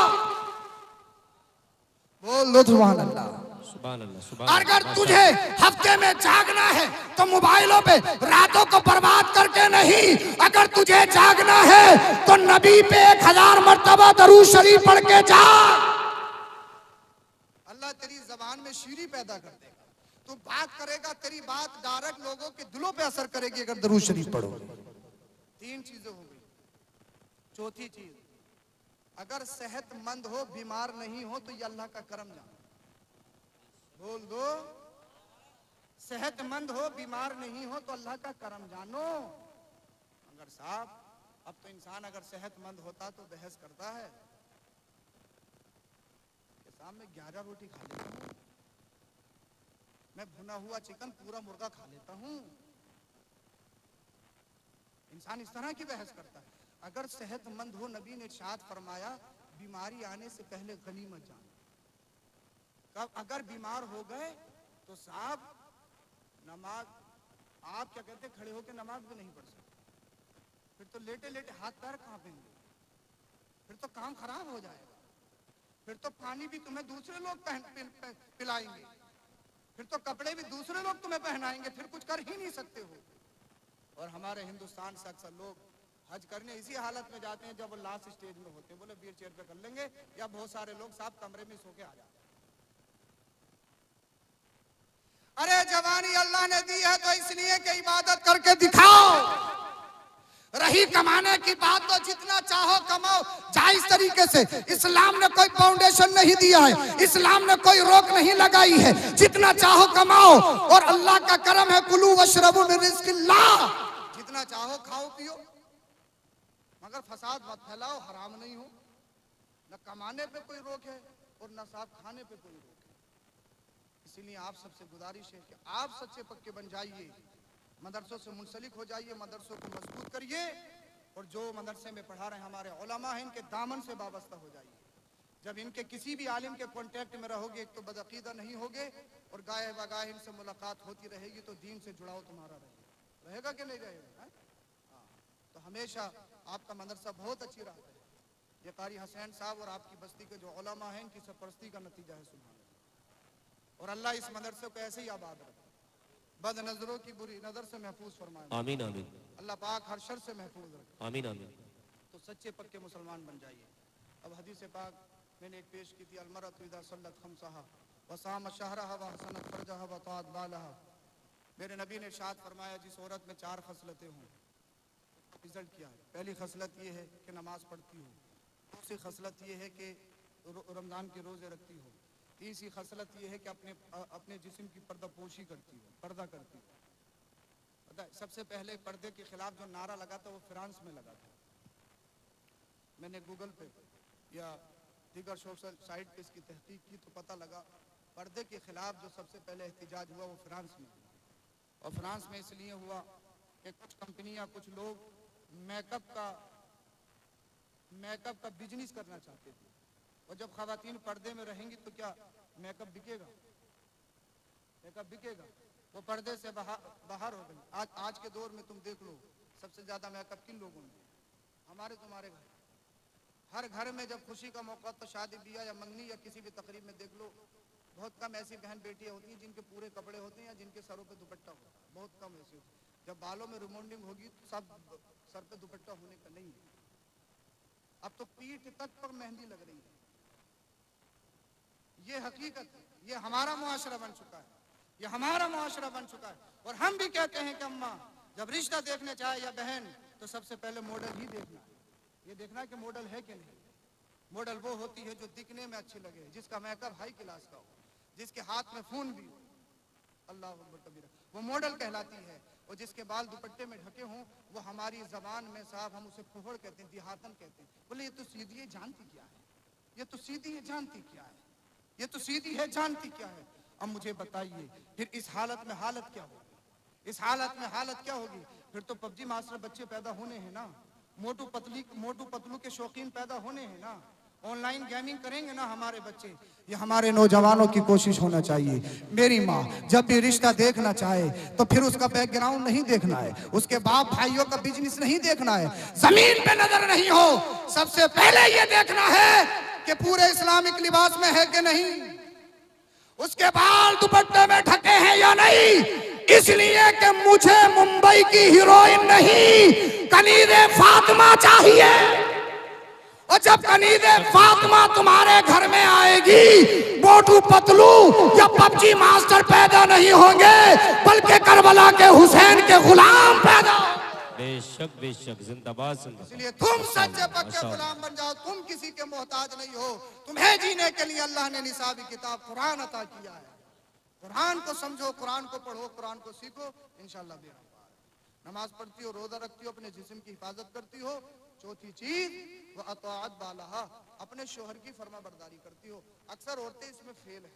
बोल दो सुभान अल्लाह। सुभान अल्लाह, सुभान अल्लाह। अगर तुझे हफ्ते में जागना है तो मोबाइलों पे रातों को बर्बाद करके नहीं, अगर तुझे जागना है तो नबी पे 1000 मर्तबा दरूद शरीफ पढ़ के जा। अल्लाह तेरी जबान में शीरी पैदा कर देगा, तू बात करेगा, तेरी बात डायरेक्ट लोगों के दिलों पे असर करेगी अगर दरूद शरीफ पढ़ो। 3 चीजें हो गई। चौथी चीज, अगर सेहतमंद हो, बीमार नहीं हो, तो ये अल्लाह का करम जानो। बोल दो, सेहतमंद हो, बीमार नहीं हो तो अल्लाह का करम जानो। अगर साहब अब तो इंसान अगर सेहतमंद होता तो बहस करता है कि साहब मैं 11 रोटी खा लेता हूँ, मैं भुना हुआ चिकन पूरा मुर्गा खा लेता हूँ। इंसान इस तरह की बहस करता है। अगर सेहतमंद हो, नबी ने इरशाद फरमाया बीमारी आने से पहले गनीमत जानो। तब अगर बीमार हो गए तो साहब नमाज आप क्या कहते खड़े होकर नमाज भी नहीं पढ़ सकते, फिर तो लेटे लेटे हाथ पैर कांपेंगे, फिर तो काम खराब हो जाएगा, फिर तो पानी भी तुम्हें दूसरे लोग पिलाएंगे, फिर तो कपड़े भी दूसरे लोग तुम्हें पहनाएंगे, फिर कुछ कर ही नहीं सकते हो। और हमारे हिंदुस्तान से अक्सर लोग हज करने इसी हालत में जाते हैं जब वो लास्ट स्टेज में होते हैं, बोले व्हील चेयर पे कर लेंगे, या बहुत सारे लोग साहब कमरे में सो के आ जाते हैं। अरे जवानी अल्लाह ने दी है तो इसलिए कि इबादत करके दिखाओ। रही कमाने की बात तो जितना चाहो कमाओ जायज तरीके से। इस्लाम ने कोई फाउंडेशन नहीं दिया है, इस्लाम ने कोई रोक नहीं लगाई है, जितना चाहो कमाओ। और अल्लाह का करम है, कुलू वशरबू मिन रिज़्क़िल्लाह, जितना चाहो खाओ पियो, मगर फसाद मत फैलाओ, हराम नहीं हो। न कमाने पे कोई रोक है और न साफ खाने पे कोई रोक है। इसीलिए आप सबसे गुजारिश है कि आप सच्चे पक्के बन जाइए, मदरसों से मुंसलिक हो जाइए, मदरसों को मजबूत करिए, और जो मदरसे में पढ़ा रहे हमारे उलमा हैं इनके दामन से वाबस्ता हो जाइए। जब इनके किसी भी आलिम के कांटेक्ट में रहोगे, एक तो बदअकीदा नहीं होगे और गाये बगाए इनसे मुलाकात होती रहेगी तो दीन से जुड़ाव तुम्हारा रहेगा कि नहीं रहेगा? तो हमेशा आपका मदरसा बहुत अच्छी रहा है। ये कारी हुसैन साहब और आपकी बस्ती के जो उलमा हैं इनकी सरपरस्ती का नतीजा है। सुभान अल्लाह। और अल्लाह इस मदरसे को ऐसे ही आबाद रखे, बद नजरों की बुरी नजर से महफूज फरमाए। आमीन आमीन। अल्लाह पाक हर शर से महफूज रखे। आमीन आमीन। तो सच्चे पक्के मुसलमान बन जाइए। अब हदीस पाक मैंने एक पेश की थी, अलमरअतु इज़ा सल्लत खम्सहा व साम शहरहा व हसनत फरजहा व ताअत बालहा। मेरे नबी ने इरशाद फरमाया, जिस औरत में 4 खसलतें हों, रिजल्ट क्या है? पहली खसलत ये है कि नमाज पढ़ती हो, दूसरी खसलत ये है कि रमज़ान के रोज़े रखती हो, तीसरी खसलत ये है कि अपने जिस्म की पर्दापोशी करती हो, पर्दा करती हो। पता है सबसे पहले पर्दे के खिलाफ जो नारा लगा था वो फ्रांस में लगा था। मैंने गूगल पे या दीगर सोशल साइट पे इसकी तहकीक की तो पता लगा पर्दे के खिलाफ जो सबसे पहले एहतिजाज हुआ वो फ्रांस में हुआ। और फ्रांस में इसलिए हुआ कि कुछ कंपनियां, कुछ लोग मेकअप का बिजनेस करना चाहते थे। और जब खवातीन पर्दे में रहेंगी तो क्या मेकअप बिकेगा? मेकअप बिकेगा? वो पर्दे से बाहर हो गई। आज के दौर में तुम देख लो सबसे ज्यादा मेकअप किन लोगों में? हमारे तुम्हारे घर। हर घर में जब खुशी का मौका तो शादी ब्याह या मंगनी या किसी भी तकरीब में देख लो, बहुत कम ऐसी बहन बेटियां होती हैं जिनके पूरे कपड़े होते हैं या जिनके सरों पे दुपट्टा होता है। बहुत कम ऐसी होती है। जब बालों में रिमोंडिंग होगी तो सब सर पे दुपट्टा होने का नहीं है। अब तो पीठ तक पर मेहंदी लग रही है। ये हकीकत है, ये हमारा मुआशरा बन चुका है, ये हमारा मुआशरा बन चुका है। और हम भी कहते हैं कि अम्मा जब रिश्ता देखने चाहे या बहन तो सबसे पहले मॉडल ही देखना है। ये देखना है कि मॉडल है कि नहीं। मॉडल वो होती है जो दिखने में अच्छी लगे, जिसका मेकअप हाई क्लास का हो, जिसके हाथ में फोन भी हो, अल्लाह अकबर कबीरा, वो मॉडल कहलाती है। और जिसके बाल दुपट्टे में ढके हों वो हमारी जबान में साहब हम उसे फुहड़ कहते हैं, दिहातन कहते हैं। बोले ये तो सीधी है, जानती क्या है? ये तो सीधी है, जानती क्या है? ये तो सीधी है, जानती क्या है? अब मुझे बताइए फिर इस हालत में हालत क्या होगी? इस हालत में हालत क्या होगी? फिर तो पबजी मास्टर बच्चे पैदा होने हैं ना, मोटू पतलू के शौकीन पैदा होने हैं ना, ऑनलाइन गेमिंग करेंगे ना हमारे बच्चे। ये हमारे नौजवानों की कोशिश होना चाहिए। मेरी माँ जब भी रिश्ता देखना चाहे तो फिर उसका बैकग्राउंड नहीं देखना है, उसके बाप भाइयों का बिजनेस नहीं देखना है, जमीन पे नजर नहीं हो, सबसे पहले ये देखना है कि पूरे इस्लामिक लिबास में है कि नहीं, उसके बाल दुपट्टे में ढके हैं या नहीं। इसलिए कि मुझे मुंबई की हीरोइन नहीं, कनीज़े फातिमा चाहिए। और जब कनीज़े फातिमा तुम्हारे घर में आएगी, मोटू पतलू या पबजी मास्टर पैदा नहीं होंगे, बल्कि करबला के हुसैन के गुलाम पैदा। बेशक बेशक, जिंदाबाद जिंदाबाद। इसलिए तुम सच्चे पक्के गुलाम बन जाओ, तुम किसी के मोहताज नहीं हो। तुम्हें जीने के लिए अल्लाह ने निसाबी किताब कुरान अता किया है। कुरान को समझो, कुरान को पढ़ो, कुरान को सीखो, इंशाअल्लाह बेरा पार। नमाज पढ़ती हो, रोजा रखती हो, अपने जिस्म की हिफाजत करती हो। चौथी चीज वो अताअत बालहा, अपने शोहर की फर्मा बरदारी करती हो। अक्सर औरतें इसमें फेल है,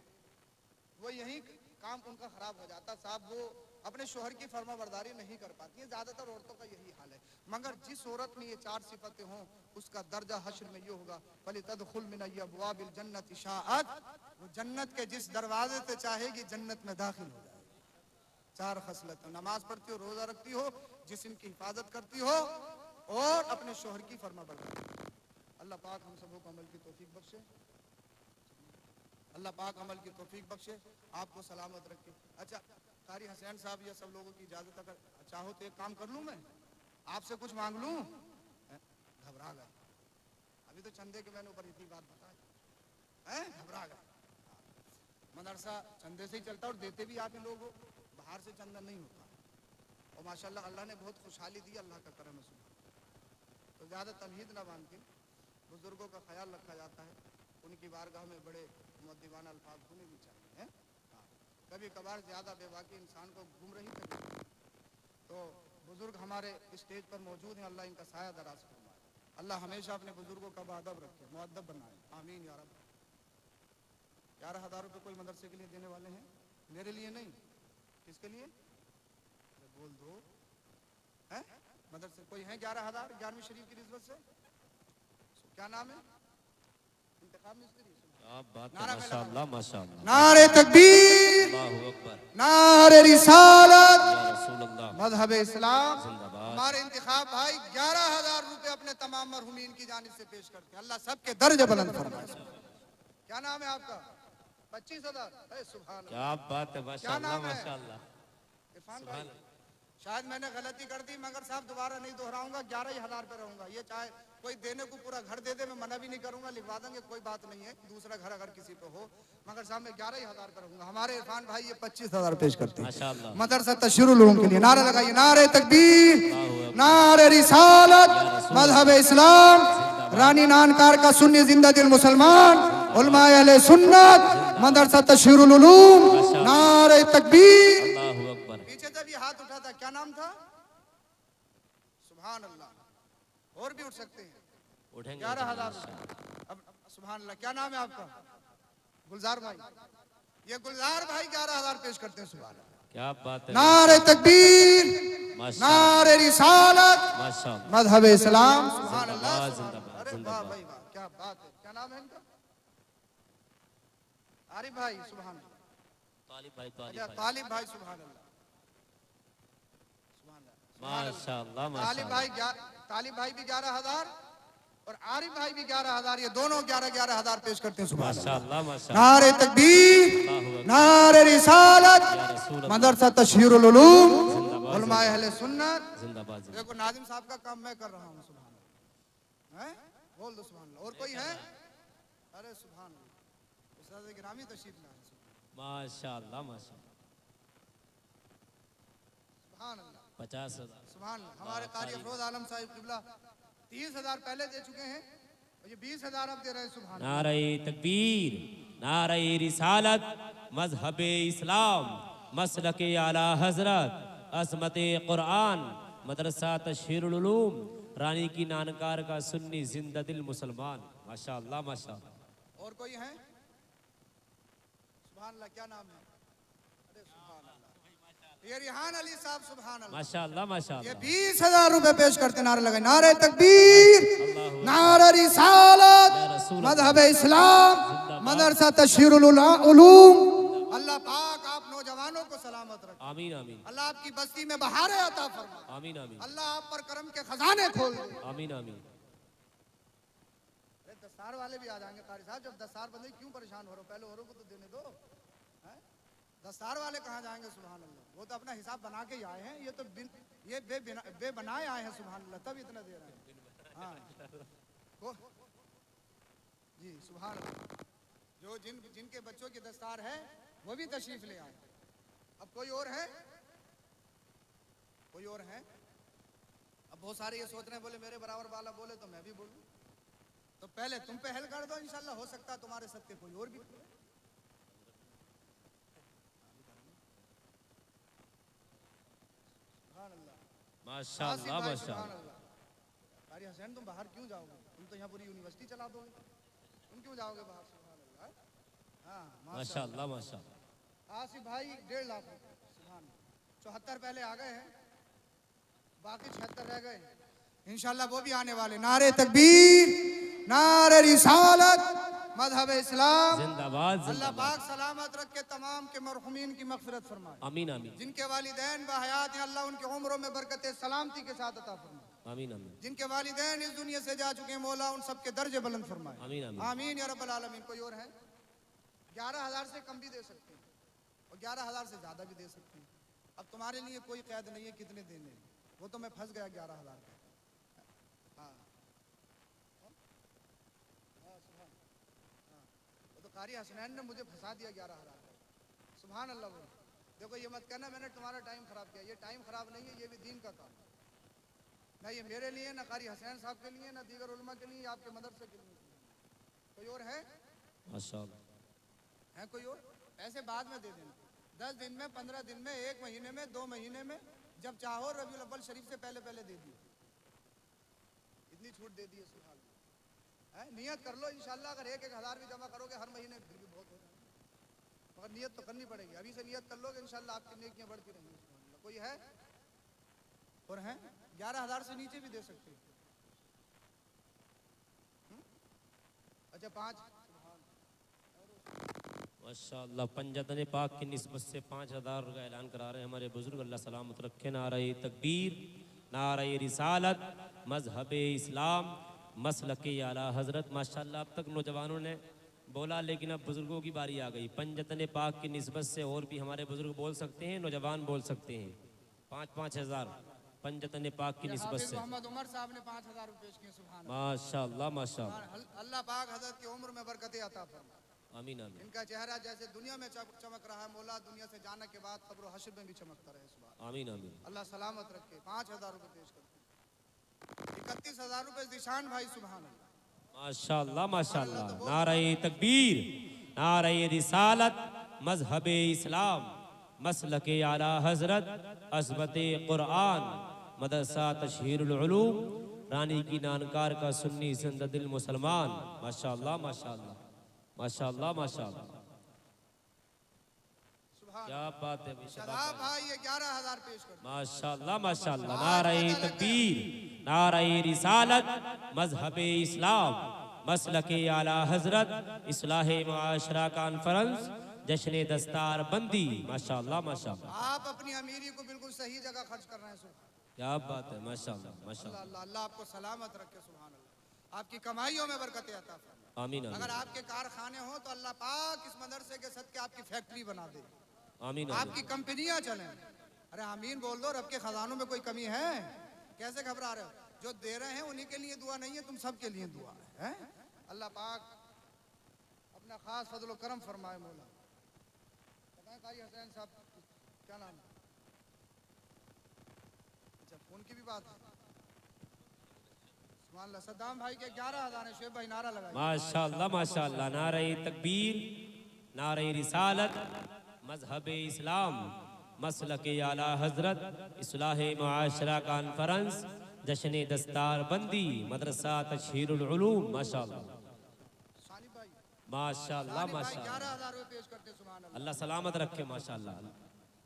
वो यही काम उनका खराब हो जाता साहब, वो अपने शोहर की फर्मा बरदारी नहीं कर पाती है। ज्यादातर औरतों का यही हाल है। मगर जिस औरत में ये 4 सिफतें हों उसका दर्जा हश्र में ये होगा, फलितदखुल मिन अब्वाबिल जन्नति शाअत व वो जन्नत के जिस दरवाजे से चाहेगी जन्नत में दाखिल हो जाएगी। 4 खसलत, नमाज पढ़ती हो, रोजा रखती हो, जिस्म की हिफाजत करती हो और अपने शोहर की फरमाबरदारी। अल्लाह पाक हम सबों को अमल की तौफीक बख्शे। अल्लाह पाक अमल की तौफीक बख्शे, आपको सलामत रखे। अच्छा कारी हसैन साहब, ये सब लोगों की इजाजत अगर चाहो तो एक काम कर लूं, मैं आपसे कुछ मांग लूं? घबरा गए, अभी तो चंदे के मैंने ऊपर इतनी बात बताई, घबरा गए। मदरसा चंदे से ही चलता और देते भी आप ही लोग हो, बाहर से चंदा नहीं होता। और माशाल्लाह अल्लाह ने बहुत खुशहाली दी, अल्लाह का करम है। तो ज़्यादा तमहीद ना बांध के बुजुर्गों का ख्याल रखा जाता है, उनकी बारगाह में बड़े मुअद्दिबाना अल्फाज होने भी चाहिए। कभी कभार ज़्यादा बेबाकी इंसान को गुमराही करती है। तो बुजुर्ग हमारे स्टेज पर मौजूद हैं, अल्लाह इनका साया दराज फरमाए। अल्लाह हमेशा अपने बुजुर्गों का बादब रखे, मुअद्दब बनाए, आमीन या रब। 11,000 रुपये कोई मदरसे के लिए देने वाले हैं? मेरे लिए नहीं, किसके लिए? बोल दो, है मदरसे कोई है? 11,000 11वीं शरीफ की रिश्वत से। क्या नाम है? इंतखाब मिस्त्री। माशाअल्लाह माशाअल्लाह, नारे तकबीर, अल्लाहू अकबर, नारे रिसालत, या रसूलल्लाह, मज़हब इस्लाम। जिंदाबाद। हमारे इंतखाब भाई 11,000 रुपए अपने तमाम मरहुमीन की जानिब से पेश करते हैं। अल्लाह सबके दर्जे बुलंद फरमाए। क्या नाम है आपका? 25,000। सुभान अल्लाह, क्या बात है, क्या माशाअल्लाह नाम है? माशाअल्लाह। इरफान भाई, शायद मैंने गलती कर दी, मगर साहब दोबारा नहीं दोहराऊंगा, 11,000 पे रहूंगा। ये चाहे कोई देने को पूरा घर दे दे, मैं मना भी नहीं करूंगा, लिखवा देंगे, कोई बात नहीं है, दूसरा घर अगर किसी पे हो, मगर साहब मैं 11,000 पे रहूंगा। हमारे इरफान भाई ये 25,000 पेश करते हैं माशाअल्लाह। मदरसा तशरीरुल उलूम के लिए। नारा लगाइए, नारे तकबीर, नारे रिसालत, मज़हब इस्लाम, रानी नानकार का सुन्नी जिंदा दिल मुसलमान, उलमाए अहले सुन्नत, मदरसा तशरीरुल उलूम, नारे तकबीर। अल्लाहू अकबर। पीछे जब ये हाथ उठा था क्या नाम था? सुभान अल्लाह, और भी उठ सकते हैं। उठेंगे 11,000। अब सुभान अल्लाह, क्या नाम है आपका? गुलजार भाई। ये गुलजार भाई 11,000 पेश करते हैं। सुभान अल्लाह, क्या बात है, नारे तकबीर, माशाअल्लाह नारे रिसालत, माशाअल्लाह। मज़हब इस्लाम। सुभान अल्लाह, जिंदाबाद, सुभान अल्लाह। जिंदाबाद, अरे वाह जिंदाबाद। भाई वाह, क्या बात है। क्या नाम है इनका? आरिफ भाई। सुभान अल्लाह, तालिब भाई, तालिब अच्छा भाई, तालिब भाई। सुभान अल्लाह, सुभान अल्लाह। माशाअल्लाह तालिब माशाअल्लाह। तालिब भाई भी 11,000 और आरिफ भाई भी 11,000, ये दोनों 11,000 पेश करते हैं। सुभान अल्लाह, माशाअल्लाह माशाअल्लाह। नारे तकबीर, नारे रिसालत, मदरसा तशहीरुल उलूम, उलमाए अहले सुन्नत। जिंदाबाद, जिंदाबाद। देखो नाजिम साहब का काम मैं कर रहा हूँ। सुभान अल्लाह, हैं? बोल दो सुभान अल्लाह। और कोई है? अरे सुभान अल्लाह, उस्ताद गिरामी तशरीफ लाए। माशाअल्लाह माशाअल्लाह। सुभान अल्लाह, 50,000। सुभान अल्लाह। हमारे कारी अफरोज आलम साहिब किबला 30,000 पहले दे चुके हैं और ये 20,000 अब दे रहे हैं। सुभान अल्लाह, नारे तकबीर, नारे रिसालत, मजहब इस्लाम, मसलके आला हजरत, असमत कुरान, मदरसा तशहीरुल उलूम, रानी की नानकार का सुन्नी जिंदा दिल मुसलमान। माशाअल्लाह माशाअल्लाह। और कोई है? सुभान अल्लाह, क्या नाम है? अरे सुभान अल्लाह, ये रिहान अली साहब। सुभान अल्लाह, माशाअल्लाह ये माशाअल्लाह। 20,000 रुपए पेश करते। नारे लगाए, नारे तकबीर, नारे रिसालत, मज़हब इस्लाम, मदरसा तशहीरुल उलूम। अल्लाह पाक आप नौजवानों को सलामत रखे। आमीन आमीन अल्लाह आपकी बस्ती में बहारें अता फरमाए। आमीन आमीन अल्लाह आप पर करम के खजाने खोल दे। आमीन आमीन। अरे दस्तार वाले भी आ जाएंगे कारी साहब। जब दस्तार बंदे क्यों परेशान हो रहे हो? पहले औरों को तो देने दो। हैं? दस्तार वाले कहाँ जाएंगे? सुभान अल्लाह, वो तो अपना हिसाब बना के ही आए हैं। ये तो ये बेबनाए आए हैं। सुभान अल्लाह, तब इतना दे रहे हैं। हाँ जी, सुभान अल्लाह। जो जिनके बच्चों की दस्तार है वो भी तशरीफ ले आए। अब कोई और है? कोई और है? अब बहुत सारे ये सोच रहे हैं, बोले मेरे बराबर वाला बोले तो मैं भी बोलूं। तो पहले तुम पहल कर दो, इंशाल्लाह हो सकता है तुम्हारे सत्य कोई और भी। माशाअल्लाह माशाअल्लाह। कारी हसैन, तुम बाहर क्यों जाओगे? तुम तो यहाँ पूरी यूनिवर्सिटी चला दोगे, तुम क्यों जाओगे बाहर? सुभान अल्लाह। हाँ माशाअल्लाह माशाअल्लाह। आसिफ भाई 1.5 लाख रुपए। सुभान अल्लाह, 74 पहले आ गए हैं, बाकी 76 रह गए इंशाल्लाह, वो भी आने वाले। नारे तकबीर, नारे रिसालत, मजहब इस्लाम जिंदाबाद अल्लाह जिंदाबाद। पाक सलामत रख के तमाम के मरहुमीन की मगफिरत फरमाए। आमीन आमीन जिनके वालिदैन बहयात हैं अल्लाह उनकी उम्रों में बरकत सलामती के साथ अता फरमाए। आमीन आमीन जिनके वालिदैन इस दुनिया से जा चुके हैं मौला उन सबके दर्जे बुलंद फरमाए। आमीन आमीन। आमीन या रब्बल आलमीन। कोई और है? 11,000 से कम भी दे सकते हैं और 11,000 से ज्यादा भी दे सकते हैं। अब तुम्हारे लिए कोई कैद नहीं है कितने देने, वो तो मैं फंस गया 11,000 का। हाँ वो तो कारी हसनैन ने मुझे फंसा दिया 11,000 का। सुभान अल्लाह। बोलो देखो ये मत कहना मैंने तुम्हारा टाइम खराब किया, ये टाइम खराब नहीं है, ये भी दीन का काम। ना ये मेरे लिए, ना कारी हसनैन साहब के लिए, ना दीगर उलमा के लिए, आपके मदरसे के लिए। कोई और है? माशाअल्लाह। है कोई और? ऐसे बाद में दे देना, 10 दिन में, 15 दिन में, 1 महीने में, 2 महीने में, जब चाहो रबीउल अव्वल शरीफ से पहले पहले दे दियो। इतनी छूट दे दी है सुभान अल्लाह। है नियत कर लो इंशाल्लाह। अगर 1,000 भी जमा करोगे हर महीने फिर भी बहुत होगा, मगर नियत तो करनी पड़ेगी। अभी से नियत कर लोगे इंशाल्लाह आपकी नेकियां बढ़ती रहेंगी सुभान अल्लाह। कोई है और है? 11,000 से नीचे भी दे सकते हो। अच्छा 5 माशाअल्लाह। पंजतन पाक की निस्बत से 5,000 का ऐलान करा रहे हैं हमारे बुजुर्ग, अल्लाह सलामत रखे। नारे तकबीर, नारे रिसालत, मजहब इस्लाम, मसलक आला हजरत। माशाअल्लाह अब तक नौजवानों ने बोला, लेकिन अब बुजुर्गों की बारी आ गई। पंजतन पाक की निस्बत से और भी हमारे बुजुर्ग बोल सकते हैं, नौजवान बोल सकते हैं। 5-5 हज़ार पंजतन पाक की निस्बत से। मोहम्मद उमर साहब ने 5,000 रुपए पेश किए सुभान अल्लाह। माशाअल्लाह माशाअल्लाह। अल्लाह पाक हजरत की उम्र में बरकत अता फरमाए। आमीन आमीन इनका चेहरा जैसे दुनिया में चमक रहा है, मौला दुनिया से जाने के बाद कब्र हश्र में भी चमकता रहे सुभान। आमीन आमीन। अल्लाह सलामत रखे। 5,000 रुपए पेश करते हैं। 31,000 रुपए जिशान भाई सुभान अल्लाह। माशाअल्लाह माशाअल्लाह। नारे तकबीर, नारे रिसालत, मजहब इस्लाम, मसलक आला हजरत, अज़मत कुरान, मदरसा तशहीरुल उलूम, रानी की नानकार का सुन्नी जिंदा दिल मुसलमान। माशाअल्लाह माशाअल्लाह माशाअल्लाह माशाअल्लाह। क्या बात है भाई, शदाब भाई ये 11,000 पेश करते हैं। माशाअल्लाह माशाअल्लाह। नारे तकबीर, नारे रिसालत, मजहब इस्लाम, मसलक आला हजरत, इस्लाह मुआशरा कॉन्फ्रेंस, जश्न दस्तार बंदी। माशाअल्लाह माशाअल्लाह। आप अपनी अमीरी को बिल्कुल सही जगह खर्च कर रहे हैं सुभान क्या बात है, माशाअल्लाह माशाअल्लाह। अल्लाह। अल्लाह आपको सलामत रखे सुभान अल्लाह। आपकी कमाइयों में बरकत अता फरमाए। आमीन अगर आमीन आपके कारखाने हो तो अल्लाह पाक इस मदरसे के सदके आपकी फैक्ट्री बना दे, आमीन आपकी कंपनियां चलें। अरे आमीन बोल दो। रब के खजानों में कोई कमी है? कैसे घबरा रहे हो? जो दे रहे हैं उन्हीं के लिए दुआ नहीं है, तुम सब के लिए दुआ है। अल्लाह पाक अपना खास फजल करम फरमाए मौला। बताएं कारी हसनैन साहब क्या नाम है? अच्छा फोन की भी बात है। सुभान अल्लाह। सद्दाम भाई के 11,000 है। शुएब भाई नारा लगाए। माशाअल्लाह माशाअल्लाह। नारे तकबीर, नारे रिसालत, मजहब इस्लाम, मसलक आला हजरत, इस्लाह मुआशरा कॉन्फ्रेंस, जश्न दस्तार बंदी, मदरसा तशहीरुल उलूम। माशाअल्लाह सानी भाई माशाअल्लाह भाई माशाअल्लाह। 11,000 रुपए पेश करते हैं सुभान अल्लाह। अल्लाह सलामत रखे माशाअल्लाह।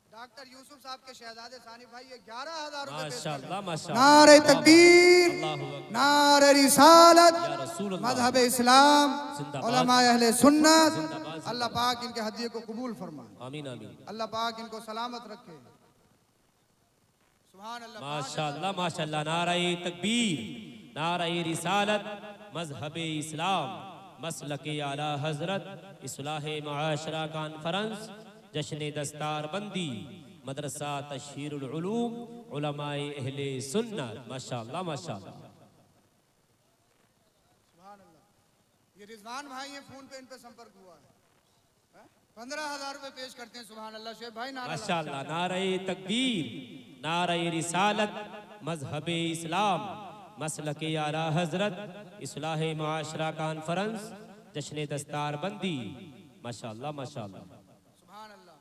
डॉक्टर यूसुफ साहब के शहजादे सानी भाई ये 11,000 रुपए पेश करते हैं। माशाअल्लाह माशाअल्लाह। नारे तकबीर, अल्लाहू अकबर। नारे रिसालत, या रसूल अल्लाह। मजहब इस्लाम, जिंदाबाद। उलमा अहले सुन्नत। जिंदाबाद। अल्लाह पाक इनके हदिये को कबूल फरमाए। आमीन आमीन। अल्लाह पाक इनको सलामत रखे सुभान अल्लाह। माशाअल्लाह माशाअल्लाह। नारे तकबीर, नारे रिसालत, मजहब इस्लाम, मसलक आला हजरत, इस्लाह मुआशरा कॉन्फ्रेंस, जश्न दस्तार बंदी, मदरसा तशहीरुल उलूम, उलमाए अहले सुन्नत। माशाअल्लाह माशाअल्लाह। सुभान अल्लाह। ये रिजवान भाई हैं, फोन पे इन पे संपर्क हुआ है। 15,000 रुपए पेश करते हैं सुभान अल्लाह। शुएब भाई नारा लगाए। माशाअल्लाह। नारे तकबीर, नारे रिसालत, मजहब इस्लाम, मसलक आला हजरत, इस्लाह मुआशरा कॉन्फ्रेंस, जश्न दस्तार बंदी। माशाअल्लाह माशाअल्लाह। सुभान अल्लाह।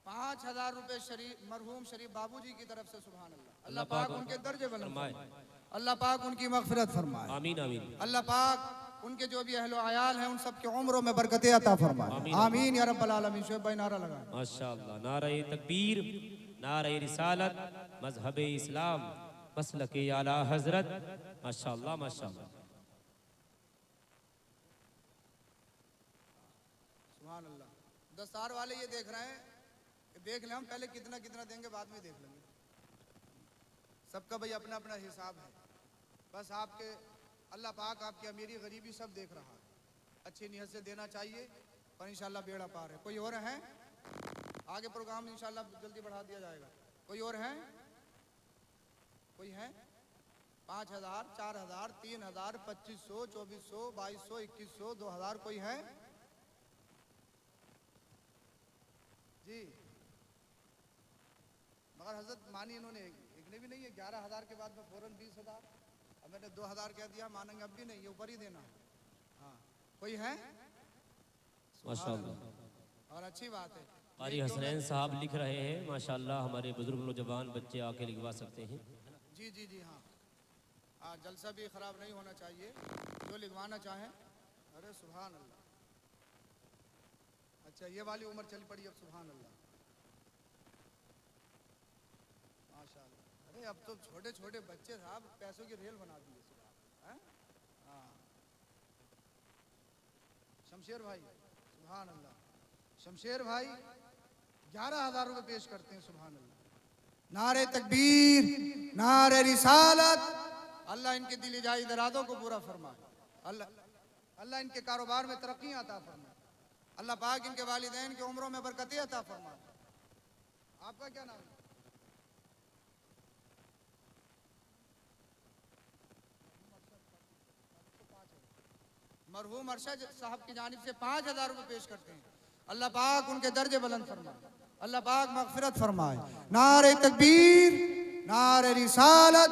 5,000 रुपए शरीफ मरहूम शरीफ बाबूजी की तरफ से सुभान अल्लाह। अल्लाह पाक उनके दर्जे बुलंद फरमाए। फरमाए। अल्लाह पाक उनकी मगफिरत फरमाए। आमीन आमीन। अल्लाह पाक उनके जो भी अहलो आयाल हैं उन सब के उम्रों में बरकत अता फरमाए। आमीन या रब्बल आलमीन। शुएब भाई नारा लगाए। माशाअल्लाह। नारे तकबीर, नारे रिसालत, मजहब इस्लाम, मसलक आला हजरत। माशाअल्लाह माशाअल्लाह। सुभान अल्लाह। दस्तार वाले ये देख रहे हैं कि देख लें हम पहले कितना कितना देंगे, बाद में देख लेंगे। सबका भाई अपना अपना हिसाब है। बस आपके अल्लाह पाक आपकी अमीरी गरीबी सब देख रहा है। अच्छी नीयत से देना चाहिए पर इंशाल्लाह बेड़ा पार है। कोई और है? आगे प्रोग्राम इंशाल्लाह जल्दी बढ़ा दिया जाएगा। कोई और है? कोई है? 5,000, 4,000, 3,000, 2,500, 2,400, 2,200, 2,100, 2,000 कोई है जी? मगर हजरत मानी इन्होंने एक ने भी नहीं है। 11,000 के बाद में फौरन 20,000। अब मैंने 2,000 कह दिया, मानेंगे अब भी नहीं, ये ऊपर ही देना। हाँ कोई है? माशाअल्लाह। और अच्छी बात है। कारी हसनैन साहब लिख रहे हैं माशाअल्लाह, हमारे बुजुर्ग नौजवान बच्चे आके लिखवा सकते हैं। जी जी जी हाँ। जलसा भी ख़राब नहीं होना चाहिए, जो लिखवाना चाहें। अरे सुभान अल्लाह। अच्छा ये वाली उम्र चली पड़ी अब, सुभान अल्लाह माशाअल्लाह। अरे अब तो छोटे छोटे बच्चे साहब पैसों की रेल बना दिए सुभान। हाँ शमशेर भाई सुभान अल्लाह। शमशेर भाई 11,000 रुपये पेश करते हैं, सुभान अल्लाह। नारे तकबीर, नारे रिसालत। अल्लाह इनके दिल जायज़ इरादों को पूरा फरमाए। अल्लाह इनके कारोबार में तरक्की अता फरमाए। अल्लाह पाक इनके वालिदैन की उम्रों में बरकतें अता फरमाए। आपका क्या नाम है? मरहूम अरशद साहब की जानिब से 5,000 रुपये पेश करते हैं। अल्लाह पाक उनके दर्जे बुलंद फरमाए। अल्लाह पाक मगफिरत फरमाए। नारे तकबीर, नारे रिसालत,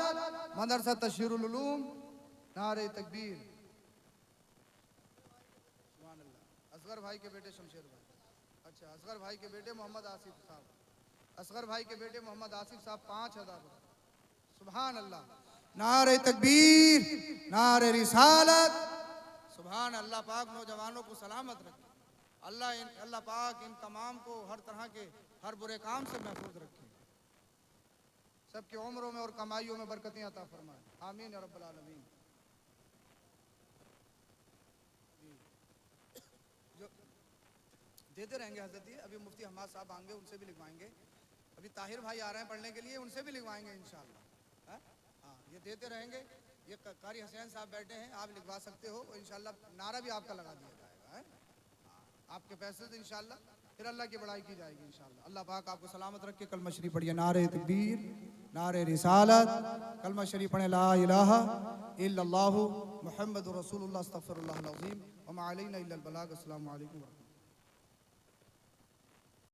मदरसा तशहीरुल उलूम, नारे तकबीर। सुभान अल्लाह। असगर भाई के बेटे शमशेर भाई। अच्छा असगर भाई के बेटे मोहम्मद आसिफ साहब। असगर भाई के बेटे मोहम्मद आसिफ साहब 5,000 रुपये। सुभान अल्लाह। नारे तकबीर, नारे रिसालत। सुभान अल्लाह पाक नौजवानों को सलामत रखे। अल्लाह पाक इन तमाम को हर तरह के हर बुरे काम से महफूज रखे। सबकी उम्रों में और कमाइयों में बरकतें अता फरमाए। आमीन या रब्बल आलमीन। जो देते रहेंगे हजरत जी। अभी मुफ्ती हमाद साहब आएंगे, उनसे भी लिखवाएंगे। अभी ताहिर भाई आ रहे हैं पढ़ने के लिए, उनसे भी लिखवाएंगे इंशाअल्लाह। हाँ ये देते रहेंगे। ये कारी हसनैन साहब बैठे हैं, आप लिखवा सकते हो इंशाअल्लाह। नारा भी आपका लगा दिया जाएगा है? आपके पैसे से इंशाअल्लाह फिर अल्लाह की बड़ाई की जाएगी इंशाअल्लाह। अल्लाह पाक आपको सलामत रख के। कलमा शरीफ पढ़िए। नारे तकबीर, नारे रिसालत। कलमा शरीफ पढ़े। ला इलाहा इल्लल्लाहु मुहम्मदुर रसूलुल्लाह अस्तगफिरुल्लाहल अज़ीम व मा अलैना इल्लल बलाग। अस्सलामु अलैकुम।